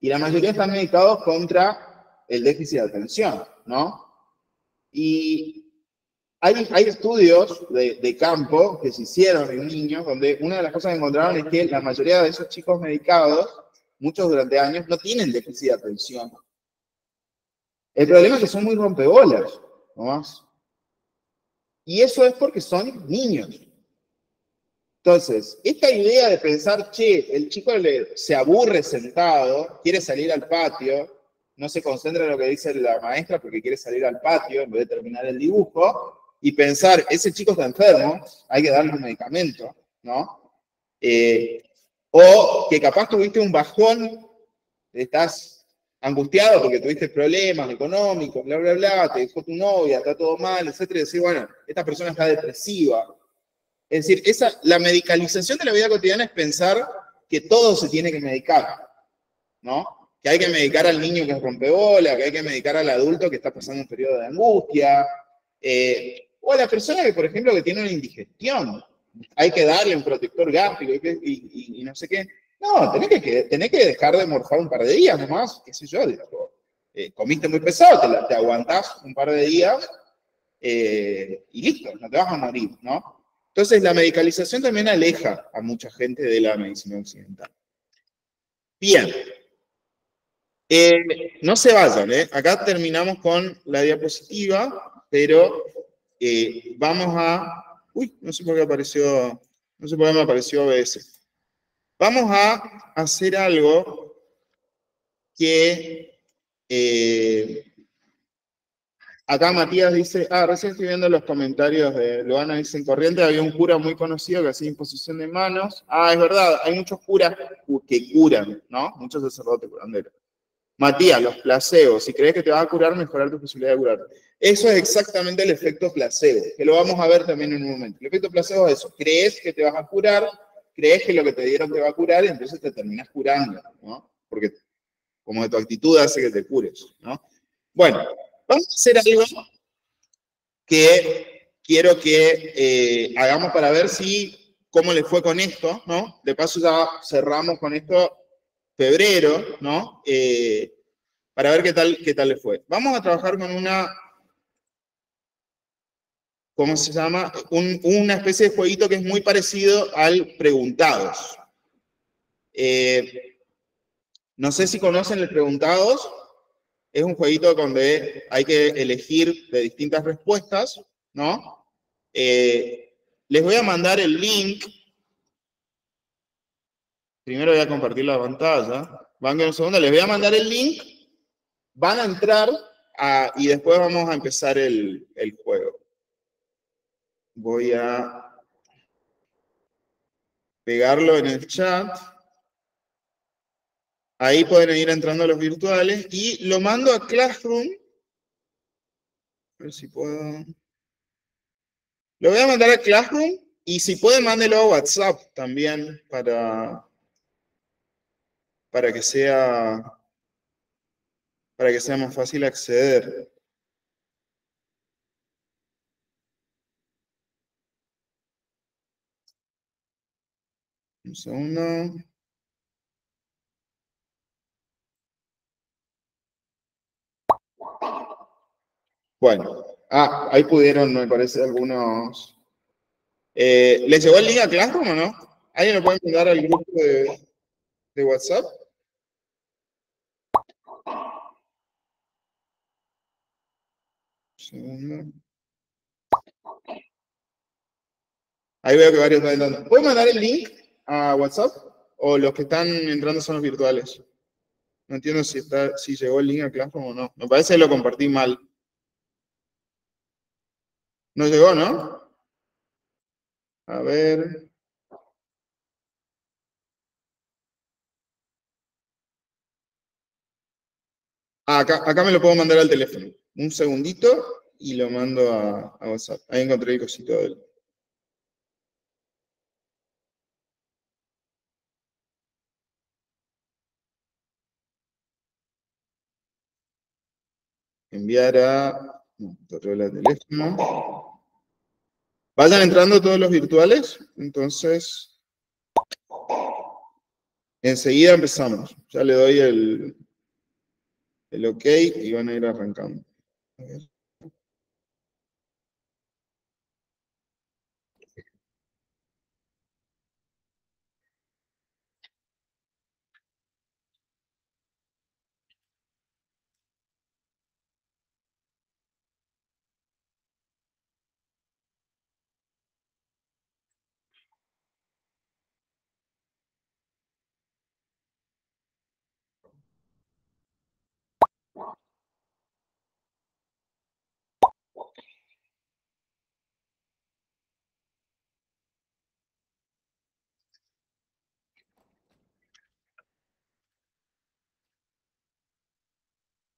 Y la mayoría están medicados contra el déficit de atención, ¿no? Y hay estudios de campo que se hicieron en niños, donde una de las cosas que encontraron es que la mayoría de esos chicos medicados, muchos durante años, no tienen déficit de atención. El problema es que son muy rompebolas, ¿no más? Y eso es porque son niños. Entonces, esta idea de pensar, che, el chico se aburre sentado, quiere salir al patio, no se concentra en lo que dice la maestra porque quiere salir al patio en vez de terminar el dibujo, y pensar, ese chico está enfermo, hay que darle un medicamento, ¿no? O que capaz tuviste un bajón, estás angustiado porque tuviste problemas económicos, bla, bla, bla, te dejó tu novia, está todo mal, etcétera, y decir, bueno, esta persona está depresiva. Es decir, la medicalización de la vida cotidiana es pensar que todo se tiene que medicar, ¿no? Que hay que medicar al niño que es rompebola, que hay que medicar al adulto que está pasando un periodo de angustia, o a la persona que, por ejemplo, que tiene una indigestión. Hay que darle un protector gástrico y no sé qué. No, tenés que dejar de morfar un par de días nomás, qué sé yo. Comiste muy pesado, te aguantás un par de días y listo, no te vas a morir, ¿no? Entonces, la medicalización también aleja a mucha gente de la medicina occidental. Bien. No se vayan, ¿eh? Acá terminamos con la diapositiva, pero vamos a... Uy, no sé por qué apareció... No sé por qué me apareció OBS. Vamos a hacer algo que... acá Matías dice... recién estoy viendo los comentarios de Loana, dice, en Corrientes había un cura muy conocido que hacía imposición de manos. Es verdad, hay muchos curas que curan, ¿no? Muchos sacerdotes curanderos. Matías, los placebos. Si crees que te vas a curar, mejorar tu posibilidad de curarte. Eso es exactamente el efecto placebo, que lo vamos a ver también en un momento. El efecto placebo es eso. Crees que te vas a curar, crees que lo que te dieron te va a curar y entonces te terminas curando, ¿no? Porque como de tu actitud hace que te cures, ¿no? Bueno, vamos a hacer algo que quiero que hagamos para ver cómo le fue con esto, ¿no? De paso ya cerramos con esto febrero, ¿no? Para ver qué tal le fue. Vamos a trabajar con una, ¿cómo se llama? Una especie de jueguito que es muy parecido al Preguntados. No sé si conocen el Preguntados. Es un jueguito donde hay que elegir de distintas respuestas, ¿no? Les voy a mandar el link. Primero voy a compartir la pantalla. Van un segundo, les voy a mandar el link. Van a entrar y después vamos a empezar el juego. Voy a pegarlo en el chat. Ahí pueden ir entrando los virtuales y lo mando a Classroom. A ver si puedo. Lo voy a mandar a Classroom y si puede, mándelo a WhatsApp también para que sea más fácil acceder. Un segundo. Bueno, ahí pudieron, me parece, algunos. ¿Les llegó el link a Classroom o no? ¿Alguien lo puede mandar al grupo de WhatsApp? Un segundo. Ahí veo que varios están entrando. ¿Puedes mandar el link a WhatsApp? ¿O los que están entrando son los virtuales? No entiendo si llegó el link a Classroom o no. Me parece que lo compartí mal. No llegó, ¿no? A ver. Acá me lo puedo mandar al teléfono. Un segundito y lo mando a WhatsApp. Ahí encontré el cosito de él. Enviar a... No, el teléfono. Vayan entrando todos los virtuales. Entonces, enseguida empezamos. Ya le doy el OK y van a ir arrancando. A ver.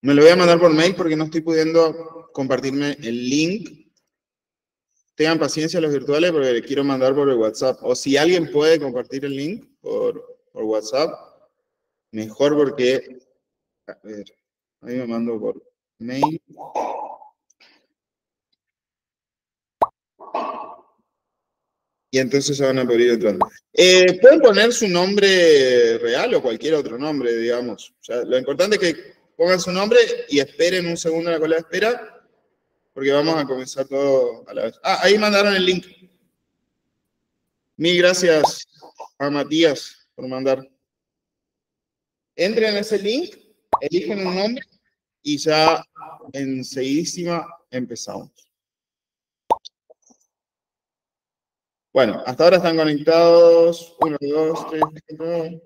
Me lo voy a mandar por mail porque no estoy pudiendo compartirme el link. Tengan paciencia los virtuales porque le quiero mandar por el WhatsApp. O si alguien puede compartir el link por WhatsApp, mejor porque... A ver, ahí me mando por mail. Y entonces se van a poder ir entrando. Pueden poner su nombre real o cualquier otro nombre, digamos. O sea, lo importante es que pongan su nombre y esperen un segundo en la cola de espera, porque vamos a comenzar todo a la vez. Ahí mandaron el link. Mil gracias a Matías por mandar. Entren en ese link, eligen un nombre y ya enseguidísima empezamos. Bueno, hasta ahora están conectados 1, 2, 3, 4.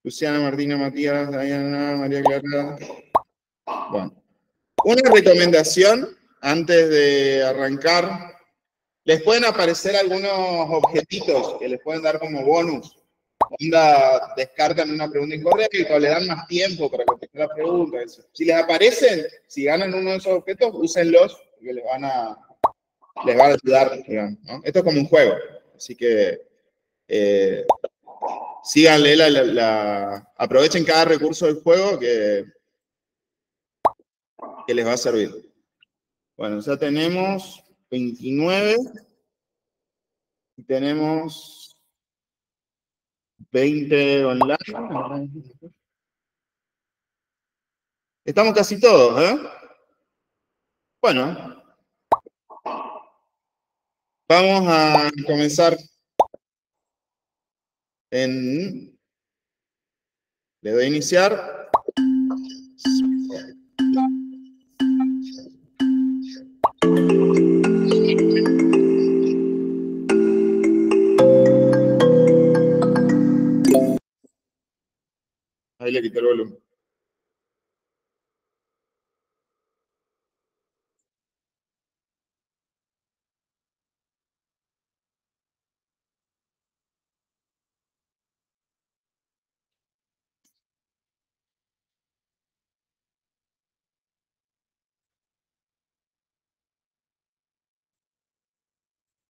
Luciana, Martina, Matías, Diana, María Clara. Bueno, una recomendación antes de arrancar. Les pueden aparecer algunos objetitos que les pueden dar como bonus. Descartan una pregunta incorrecta o les dan más tiempo para contestar la pregunta. Eso. Si les aparecen, si ganan uno de esos objetos, úsenlos porque les van a ayudar, digamos, ¿no? Esto es como un juego, así que síganle, aprovechen cada recurso del juego que que les va a servir. Bueno, ya tenemos 29 y tenemos 20 online. Estamos casi todos, ¿eh? Bueno, vamos a comenzar en... Le doy a iniciar. Ahí le quité el volumen.